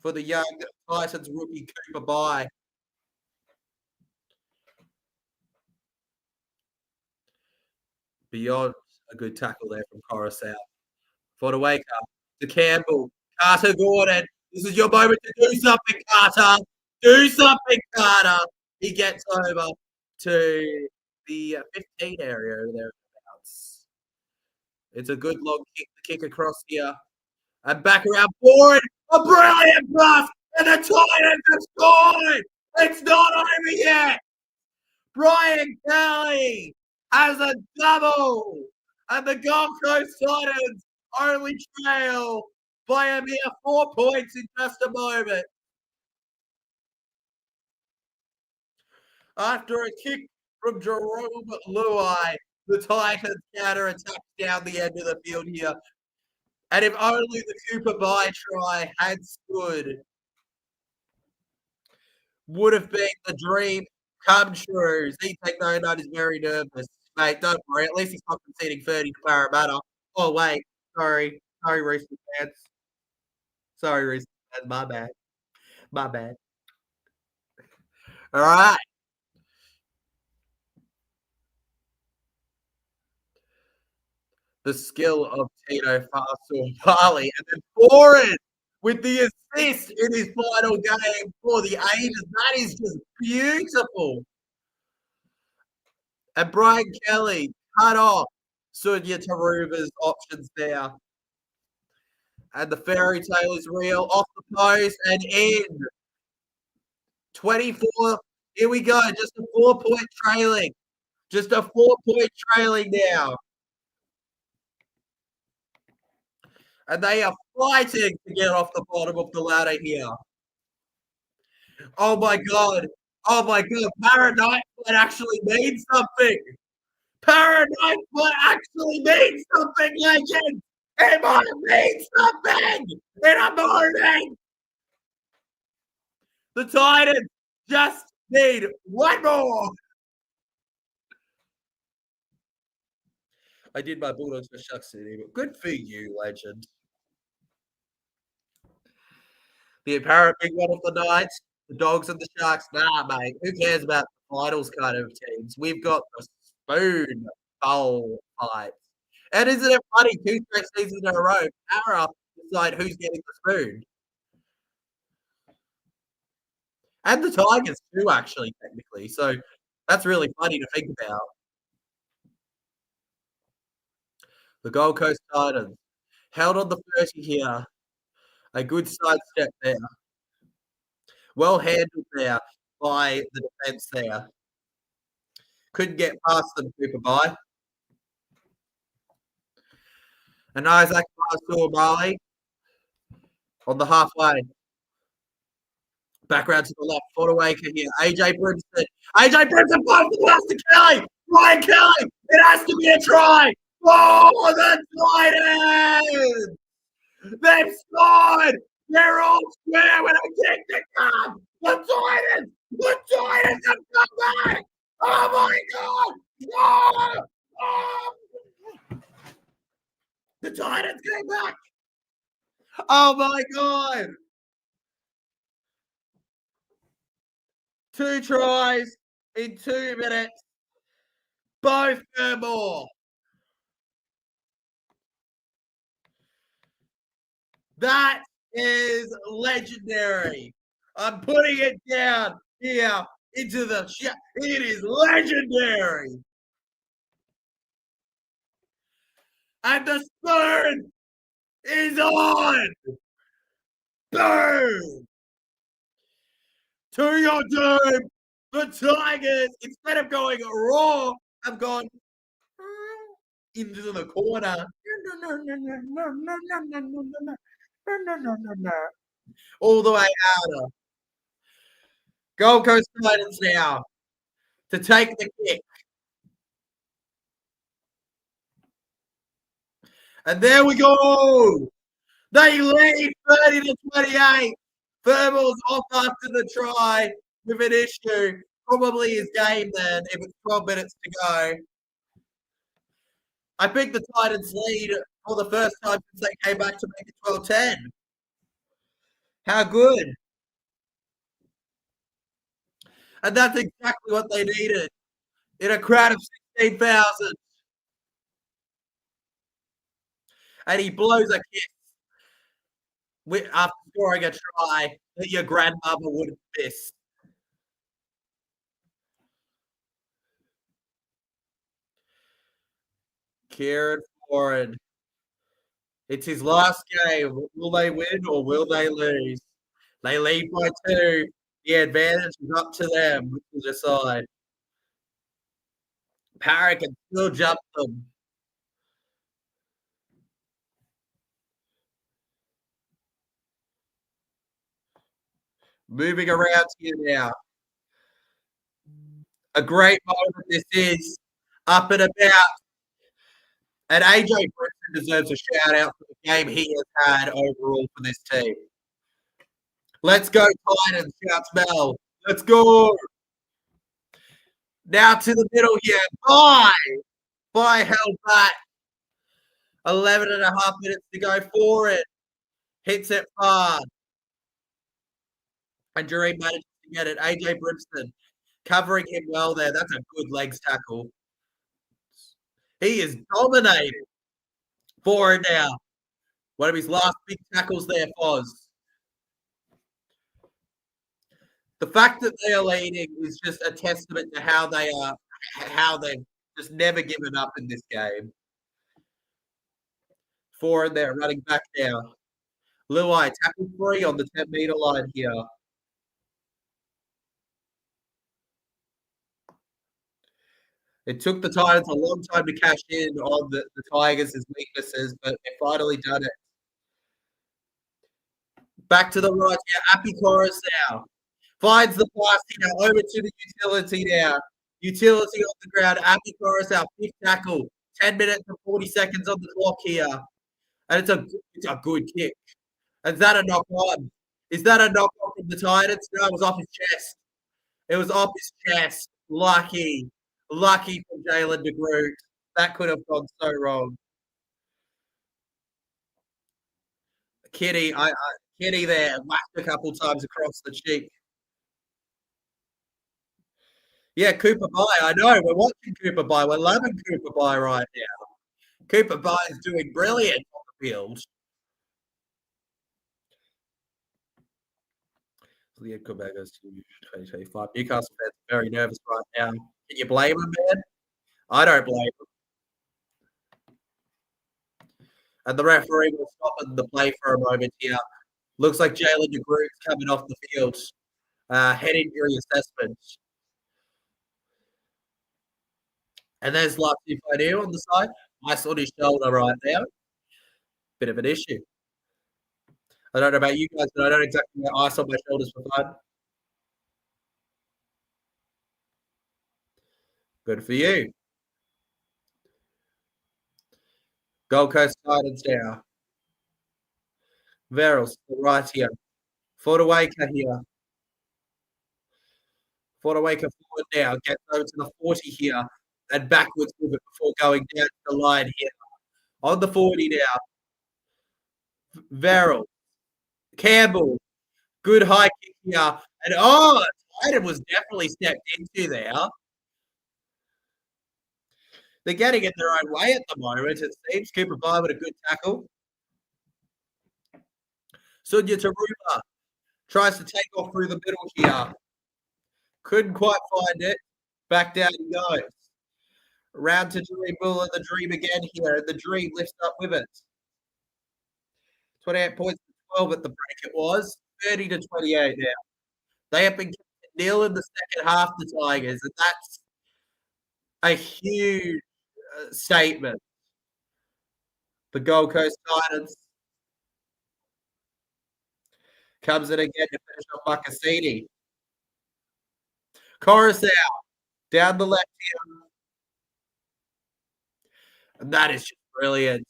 for the young Titans rookie Cooper Bye. Beyond a good tackle there from Coruscant. For the wake up to Campbell. Carter Gordon. This is your moment to do something, Carter. Do something, Carter. He gets over to the 15 area over there. It's a good long kick across here. And back around forward. A brilliant pass. And the Titans have scored. It's not over yet. Brian Kelly has a double. And the Gold Coast Titans only trail by a mere 4 points in just a moment. After a kick from Jerome Luai, the Titans counter-attack down the end of the field here. And if only the Cooper Bye try had stood, would have been the dream come true. Z-Tech 99 is very nervous. Mate, don't worry. At least he's not conceding 30 to Parramatta. Oh, wait. Sorry. Sorry, recent fans. Sorry, recent fans. My bad. My bad. All right. The skill of Tino Fa'asuamaleaui, and then Foran with the assist in his final game for the Ages. That is just beautiful. And Brian Kelly cut off Sunya Taruva's options there. And the fairy tale is real. Off the post and in. 24. Here we go. Just a 4-point trailing. Just a 4-point trailing now. And they are fighting to get off the bottom of the ladder here. Oh my God. Oh my God. Paradise might actually mean something. Paradise might actually mean something, legend. It might mean something in a morning. The Titans just need one more. I did my Bulldogs for Shuck City, but good for you, legend. The apparent big one of the night, the Dogs and the Sharks. Nah, mate, who cares about the finals kind of teams? We've got the spoon bowl fights. And isn't it funny? 2 straight seasons in a row, Para decide who's getting the spoon. And the Tigers too, actually, technically. So that's really funny to think about. The Gold Coast Titans held on the 30 here. A good side step there. Well handled there by the defence there. Couldn't get past them, Cooper by. And Isaac Marley on the halfway. Background to the left, Fodawaker here. AJ Brimson. AJ Brimson finds the pass to Kelly. Ryan Kelly. It has to be a try. Oh, the Titans! They've scored. They're all square when I kick the cup. The Titans have come back. Oh my God! Oh! Oh! The Titans came back. Oh my God! 2 tries in 2 minutes. Both for more. That is legendary. I'm putting it down here into the chat. It is legendary. And the spoon is on. Boom. To your doom. The Tigers, instead of going raw, have gone into the corner. All the way out. Gold Coast Titans now to take the kick. And there we go. They lead 30-28. Thermal's off after the try with an issue. Probably his game then, if it's 12 minutes to go. I think the Titans lead for the first time since they came back to make it 12-10. How good. And that's exactly what they needed in a crowd of 16,000. And he blows a kiss after scoring a try that your grandmother would have missed. Kieran Foran. It's his last game. Will they win or will they lose? They lead by 2. The advantage is up to them to decide. Parra can still jump them. Moving around here now. A great moment this is. Up and about. And AJ Brimson deserves a shout out for the game he has had overall for this team. Let's go, Titans, shouts Mel. Let's go. Now to the middle here. Bye held back. 11 and a half minutes to go for it. Hits it far. And Dream manages to get it. AJ Brimson covering him well there. That's a good legs tackle. He is dominating. Forward now. One of his last big tackles there, Foz. The fact that they are leading is just a testament to how they've just never given up in this game. Forward there, running back now. Luai, tackle free on the 10-meter line here. It took the Titans a long time to cash in on the Tigers' weaknesses, but they've finally done it. Back to the right here. Appy Chorus now. Finds the pass here. Over to the utility now. Utility on the ground. Appy Chorus, our 5th tackle. 10 minutes and 40 seconds on the clock here. And it's a good kick. Is that a knock on? Is that a knock on from the Titans? No, it was off his chest. It was off his chest. Lucky from Jalen DeGroot. That could have gone so wrong. Kitty there, whacked a couple times across the cheek. Yeah, Cooper Bye. I know. We're watching Cooper Bye. We're loving Cooper Bye right now. Cooper Byers doing brilliant on the field. Leah Quebec goes to 2025. Newcastle fans are very nervous right now. Can you blame them, man? I don't blame them. And the referee will stop the play for a moment here. Looks like Jalen DeGroote's coming off the field. Head injury assessment. And there's Lafty Fidel on the side. Ice on his shoulder right now. Bit of an issue. I don't know about you guys, but I don't exactly get ice on my shoulders for fun. Good for you. Gold Coast Titans now. Verrills right here. Fortawaker here. Fortawaker forward now. Gets over to the 40 here. And backwards with it before going down to the line here. On the 40 now. Verrill. Campbell. Good high kick here. And Titan was definitely stepped into there. They're getting it their own way at the moment, it seems. Cooper By with a good tackle. Sunya Taruba tries to take off through the middle here. Couldn't quite find it. Back down he goes. Round to Dream Bull and the Dream again here. And the Dream lifts up with it. 28 points to 12 at the break it was. 30 to 28 now. They have been nil in the second half, the Tigers. And that's a huge statement. The Gold Coast Titans comes in again to finish off Muccassini. Coruscant down the left here. And that is just brilliant.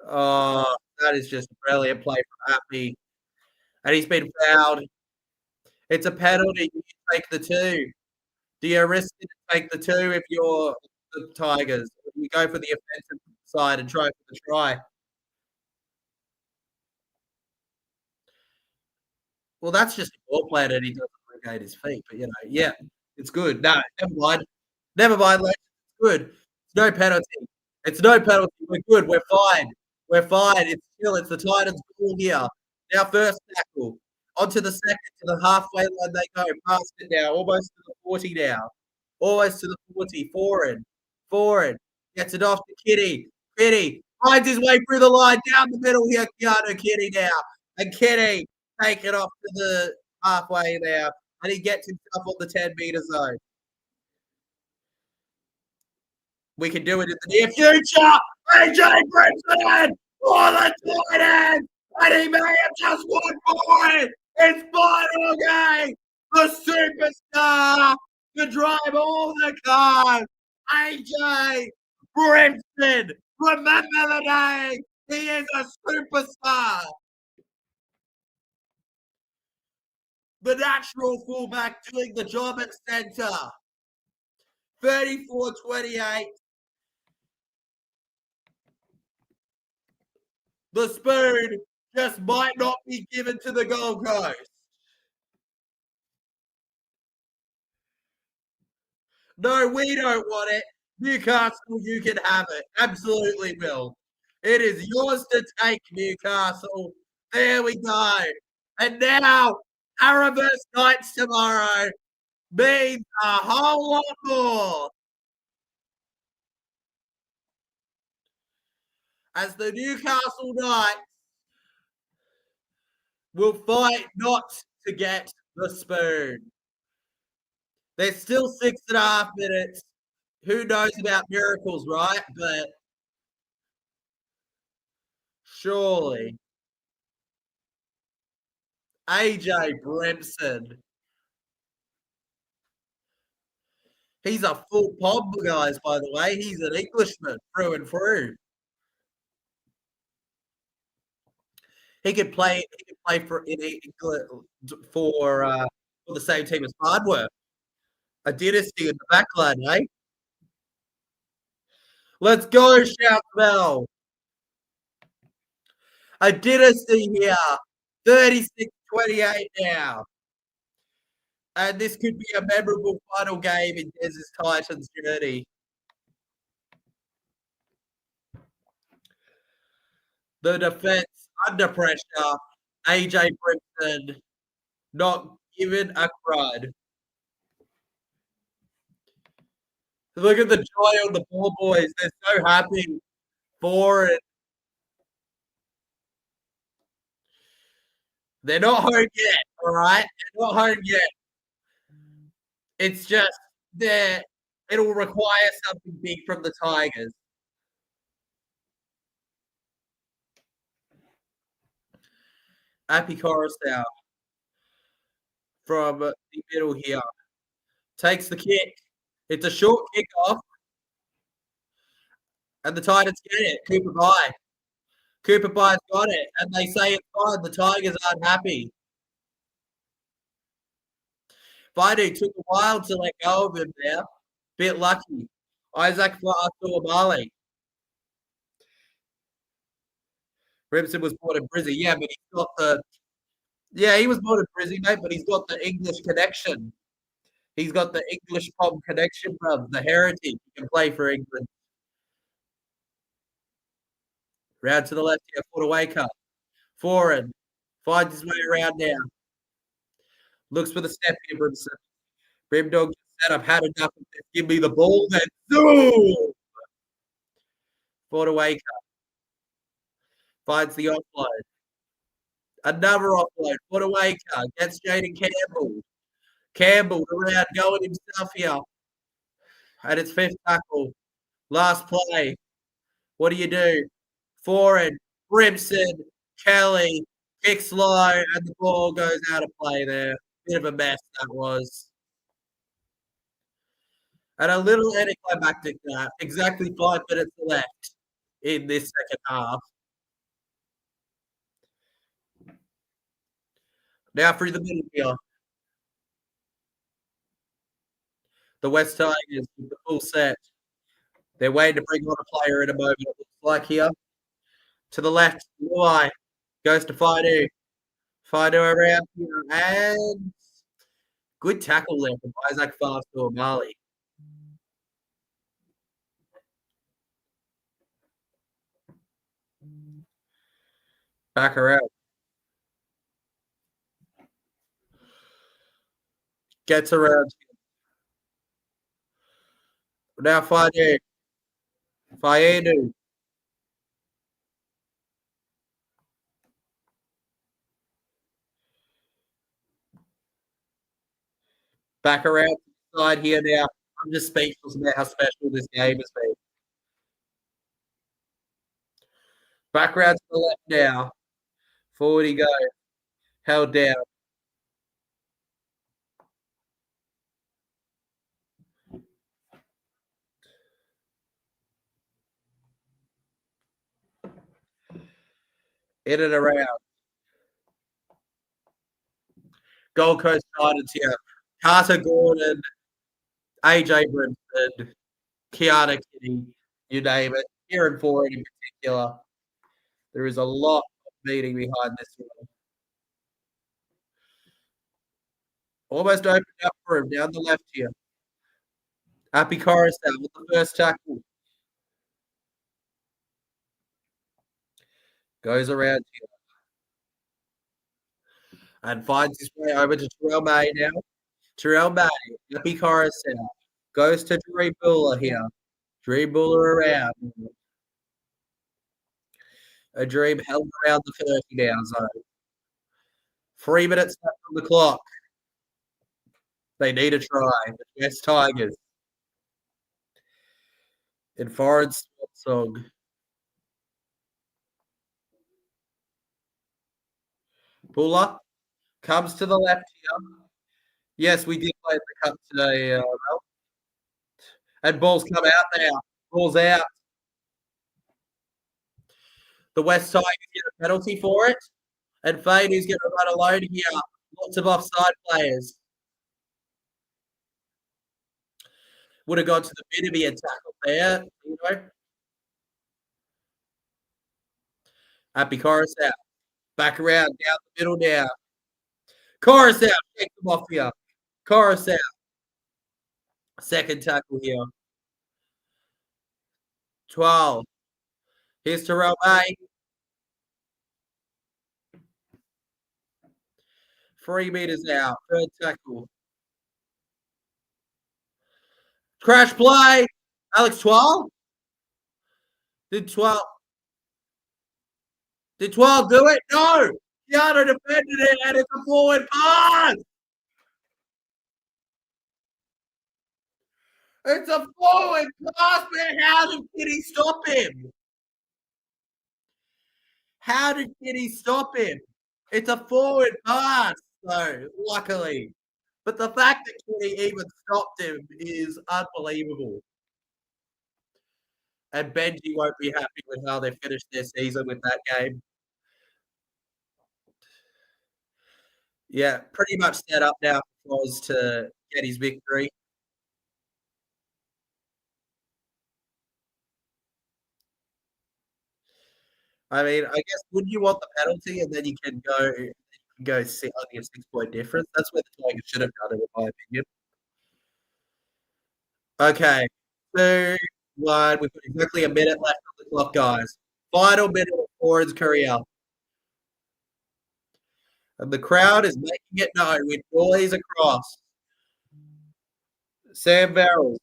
Oh, that is just a brilliant play from Happy. And he's been fouled. It's a penalty. You take the 2. Do you risk it to take the 2 if you're the Tigers? You go for the offensive side and try for the try. Well, that's just a ball player and he doesn't regate his feet. But, yeah, it's good. No, never mind. Never mind, Lex. It's good. It's no penalty. It's no penalty. We're good. We're fine. We're fine. It's the Titans' ball here. Now first tackle. Onto the second, to the halfway line they go. Past it now. Almost to the 40 now. Almost to the 40. Forward. Gets it off to Kitty. Kitty finds his way through the line. Down the middle here. Keanu Kitty now. And Kitty take it off to the halfway now. And he gets himself on the 10-meter zone. We can do it in the near future. AJ Brimson for the Titans. And he may have just won for it. It's final game. The superstar to drive all the cars. AJ Brimson. Remember the name. He is a superstar. The natural fullback doing the job at center. 34-28. The spoon just might not be given to the Gold Coast. No, we don't want it. Newcastle, you can have it. Absolutely will. It is yours to take, Newcastle. There we go. And now, our reverse nights tomorrow means a whole lot more. As the Newcastle Knights will fight not to get the spoon. There's still 6.5 minutes. Who knows about miracles, right? But surely AJ Brimson. He's a full pop, guys, by the way. He's an Englishman through and through. He could play for the same team as Hardwork. A dynasty in the backline, eh? Let's go, Shout Bell. A dynasty here. 36-28 now. And this could be a memorable final game in Dez's Titans journey. The defense under pressure. AJ Brimson not given a crud. Look at the joy on the ball boys. They're so happy for it. They're not home yet, all right? They're not home yet. It's just that it'll require something big from the Tigers. Appy Coruscant from the middle here. Takes the kick. It's a short kickoff. And the Titans get it. Cooper Bye. Cooper Bye's got it. And they say it's fine. The Tigers aren't happy. Baidu took a while to let go of him there. Bit lucky. Isaac Fa'asuamale. Remsen was born in Brizzy. Yeah, but he's got the... Yeah, he was born in Brizzy, mate, but he's got the English connection. He's got the English pop connection, bruv. The heritage. He can play for England. Round to the left here. Foot away cut. Forward. Finds his way around now. Looks for the step here, Brimson. Brimdog set up, had enough of this. Give me the ball, then zoom! Foot away cut. Finds the offload. Another offload. Foot away cut. Gets Jaden Campbell. Campbell around, going himself here. And it's fifth tackle. Last play. What do you do? Forward. Brimson. Kelly. Kicks low, and the ball goes out of play there. Bit of a mess that was. And a little anticlimactic that. Exactly 5 minutes left in this second half. Now through the middle here. The West Tigers with the full set. They're waiting to bring on a player in a moment, it looks like here. To the left, Luai goes to Faidu. Faidu around here, and good tackle there from Isaac Fa'asuamale. Back around. Gets around. Now Faidu. Faidu. Back around to the side here now. I'm just speechless about how special this game has been. Back around to the left now. Forward he goes. Held down. In and around. Gold Coast Titans here. Carter Gordon, AJ Brimson, Kiana Kitty, you name it. Kieran Ford in particular. There is a lot of meaning behind this one. Almost opened up for him down the left here. Appy Coruscant with the first tackle. Goes around here. And finds his way over to Terrell May now. Terrell May, Appy Coruscant. Goes to Dream Buller here. Dream Buller around. A Dream held around the 30 now zone. 3 minutes left on the clock. They need a try. The West Tigers. In foreign sports song. Buller comes to the left here. Yes, we did play the cup today. And ball's come out now. Ball's out. The West Tigers get a penalty for it. And Faidu's going to run alone here. Lots of offside players. Would have gone to the bit of a tackle there. You know. Appy Coruscant. Back around, down the middle now. Coruscant, take them off here. Coruscant. Second tackle here. 12. Here's Terrell May. 3 meters out. Third tackle. Crash play. Alex Twal? Did Twal do it? No! Keanu defended it and it's a forward pass! It's a forward pass, man! How did Kitty stop him? How did Kitty stop him? It's a forward pass, though, luckily. But the fact that Kitty even stopped him is unbelievable. And Benji won't be happy with how they finished their season with that game. Yeah, pretty much set up now for Foz to get his victory. I mean, I guess would you want the penalty and then you can go sit on your 6-point difference? That's where the Tigers should have done it, in my opinion. Okay, 2, 1. We've got exactly a minute left on the clock, guys. Final minute of Foran's career. And the crowd is making it known with noise across. Sam Verrills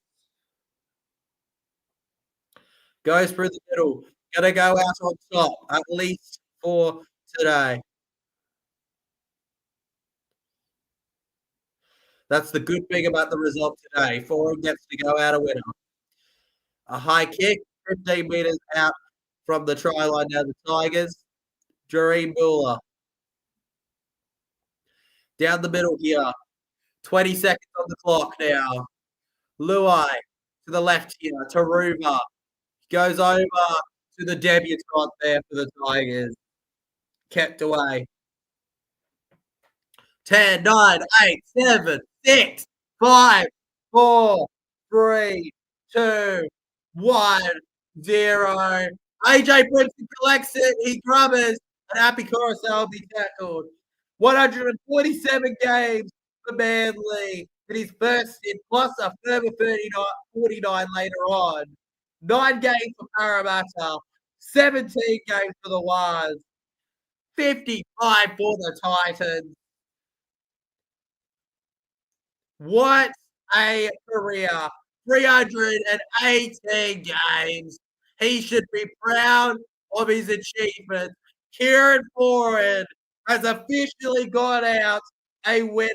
goes through the middle. Gonna go out on top, at least for today. That's the good thing about the result today. Foran gets to go out a winner. A high kick, 15 meters out from the try line down the Tigers. Jareen Buller. Down the middle here. 20 seconds on the clock now. Luai to the left here. Taruva goes over to the debutant there for the Tigers. Kept away. 10, 9, 8, 7, 6, 5, 4, 3, 2, 1, 0. AJ Brimson collects it. He grubbers. And Happy Coruscant will be tackled. 147 games for Manly in his first stint, plus a further 49 later on. 9 games for Parramatta. 17 games for the Waz. 55 for the Titans. What a career. 318 games. He should be proud of his achievement. Kieran Foran has officially gone out a winner.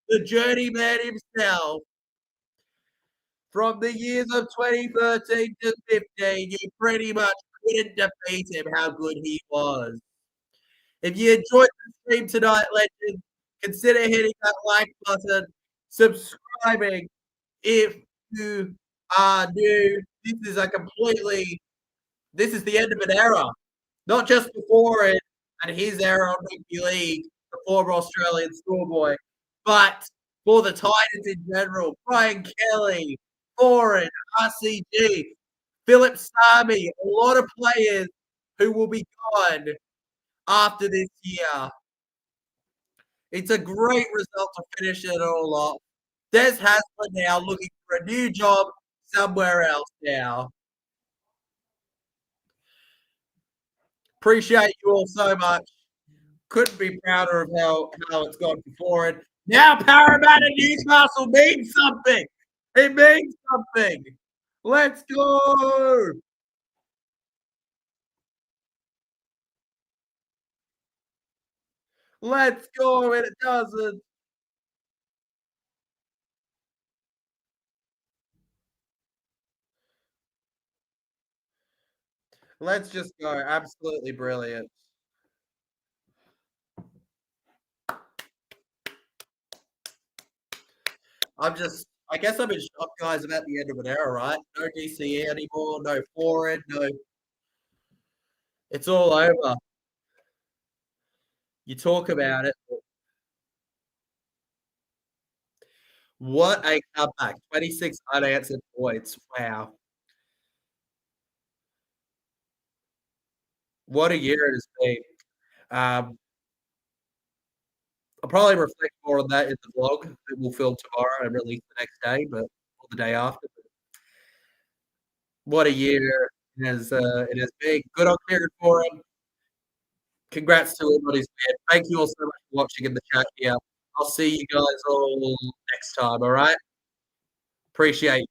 The journeyman himself. From the years of 2013 to 15, you pretty much couldn't defeat him how good he was. If you enjoyed the stream tonight, legends, consider hitting that like button, subscribing if you are new. This is the end of an era. Not just before it and his era on rugby league, the former Australian schoolboy, but for the Titans in general. Brian Kelly, Foran, RCG, Philip Sami, a lot of players who will be gone after this year. It's a great result to finish it all off. Des Hasler now looking for a new job somewhere else now. Appreciate you all so much. Couldn't be prouder of how it's gone before. And now Parramatta Newcastle means something. It means something. Let's go. Let's go, and it doesn't. Let's just go. Absolutely brilliant. I guess I'm in shock, guys, about the end of an era, right? No DCE anymore, no forward, no. It's all over. You talk about it. What a comeback. 26 unanswered points. Wow. What a year it has been. I'll probably reflect more on that in the vlog that we'll film tomorrow and release the next day, or the day after. What a year it has been. Good on Kieran for him. Congrats to everybody's win. Thank you all so much for watching in the chat here. I'll see you guys all next time, all right? Appreciate